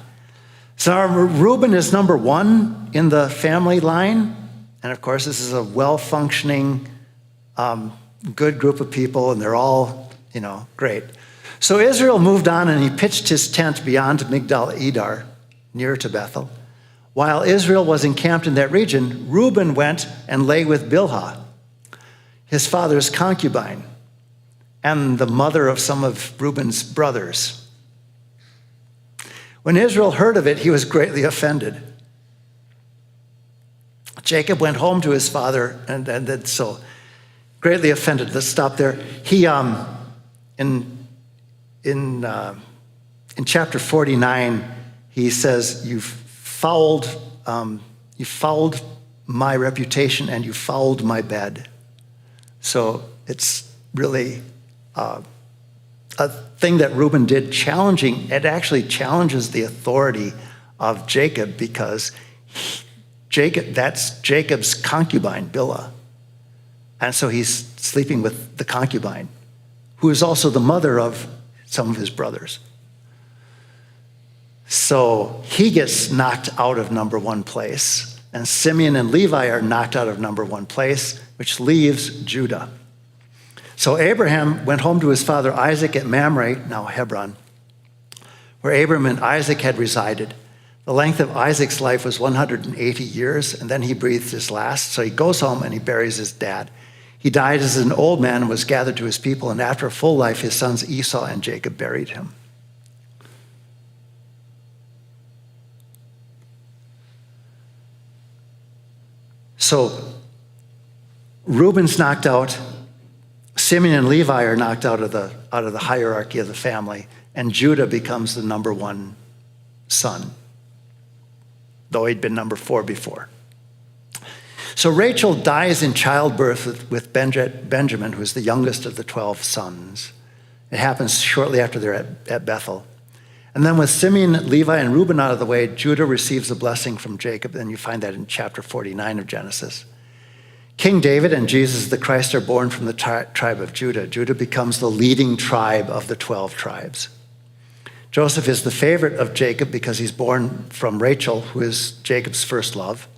So Reuben is number one in the family line. And of course, this is a well-functioning, good group of people, and they're all, great. So Israel moved on, and he pitched his tent beyond Migdal Edar, near to Bethel. While Israel was encamped in that region, Reuben went and lay with Bilhah, his father's concubine, and the mother of some of Reuben's brothers. When Israel heard of it, he was greatly offended. Jacob went home to his father, and then so greatly offended. Let's stop there. He in chapter 49, he says, "You've fouled my reputation, and you fouled my bed." So it's really a thing that Reuben did challenging. It actually challenges the authority of Jacob, because that's Jacob's concubine, Bilhah. And so he's sleeping with the concubine, who is also the mother of some of his brothers. So he gets knocked out of number one place, and Simeon and Levi are knocked out of number one place, which leaves Judah. So Abraham went home to his father Isaac at Mamre, now Hebron, where Abraham and Isaac had resided. The length of Isaac's life was 180 years, and then he breathed his last. So he goes home and he buries his dad. He died as an old man and was gathered to his people, and after a full life, his sons Esau and Jacob buried him. So Reuben's knocked out. Simeon and Levi are knocked out of the hierarchy of the family, and Judah becomes the number one son, though he'd been number 4 before. So Rachel dies in childbirth with Benjamin, who's the youngest of the 12 sons. It happens shortly after they're at Bethel. And then with Simeon, Levi, and Reuben out of the way, Judah receives a blessing from Jacob, and you find that in chapter 49 of Genesis. King David and Jesus the Christ are born from the tribe of Judah. Judah becomes the leading tribe of the 12 tribes. Joseph is the favorite of Jacob because he's born from Rachel, who is Jacob's first love.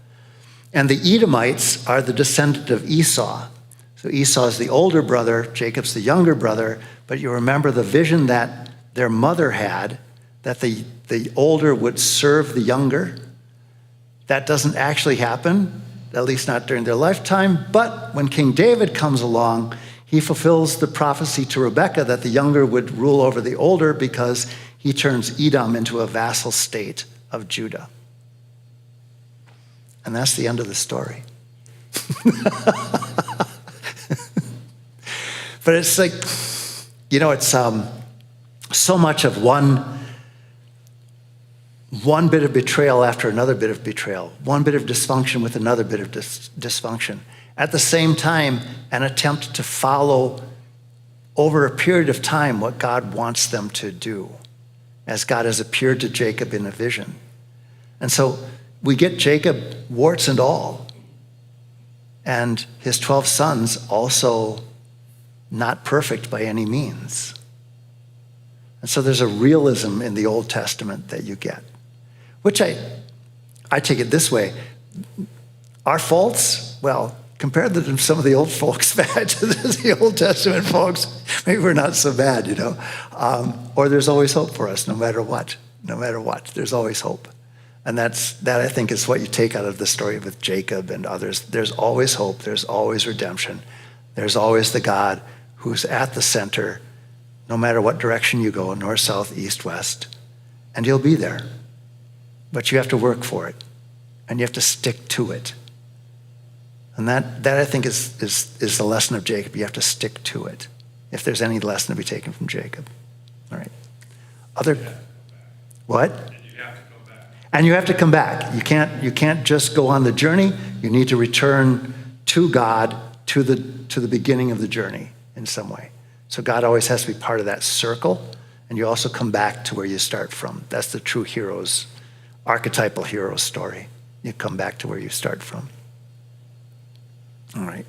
And the Edomites are the descendant of Esau. So Esau is the older brother, Jacob's the younger brother, but you remember the vision that their mother had, that the older would serve the younger. That doesn't actually happen, at least not during their lifetime, but when King David comes along, he fulfills the prophecy to Rebekah that the younger would rule over the older because he turns Edom into a vassal state of Judah. And that's the end of the story. But it's like, it's so much of one bit of betrayal after another bit of betrayal, one bit of dysfunction with another bit of dysfunction. At the same time, an attempt to follow over a period of time what God wants them to do, as God has appeared to Jacob in a vision. And so we get Jacob warts and all, and his 12 sons also not perfect by any means. And so there's a realism in the Old Testament that you get, which I take it this way. Our faults, well, compared to some of the old folks, the Old Testament folks, maybe we're not so bad, or there's always hope for us no matter what, there's always hope. And that I think is what you take out of the story with Jacob and others. There's always hope, there's always redemption. There's always the God who's at the center, no matter what direction you go, north, south, east, west, and he'll be there. But you have to work for it, and you have to stick to it. And that I think is the lesson of Jacob. You have to stick to it, if there's any lesson to be taken from Jacob. All right. What? And you have to come back. You can't just go on the journey. You need to return to God, to the beginning of the journey in some way. So God always has to be part of that circle, and you also come back to where you start from. That's the true hero's, archetypal hero story. You come back to where you start from. All right.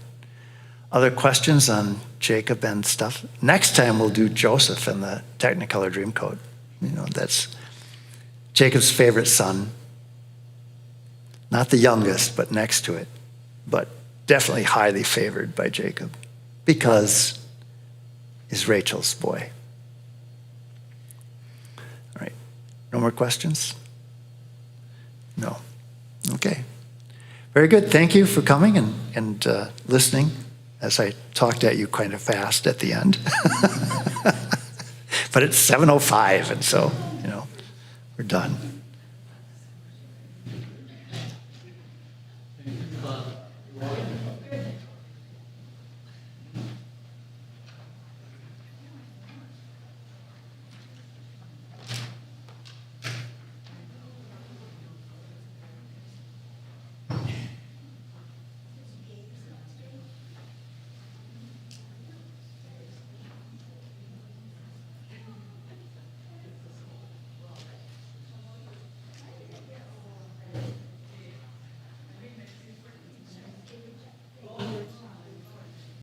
Other questions on Jacob and stuff? Next time we'll do Joseph and the Technicolor Dreamcoat. That's Jacob's favorite son. Not the youngest, but next to it. But definitely highly favored by Jacob because he's Rachel's boy. All right. No more questions? No. Okay. Very good. Thank you for coming and listening as I talked at you kind of fast at the end. But it's 7:05, and so, we're done.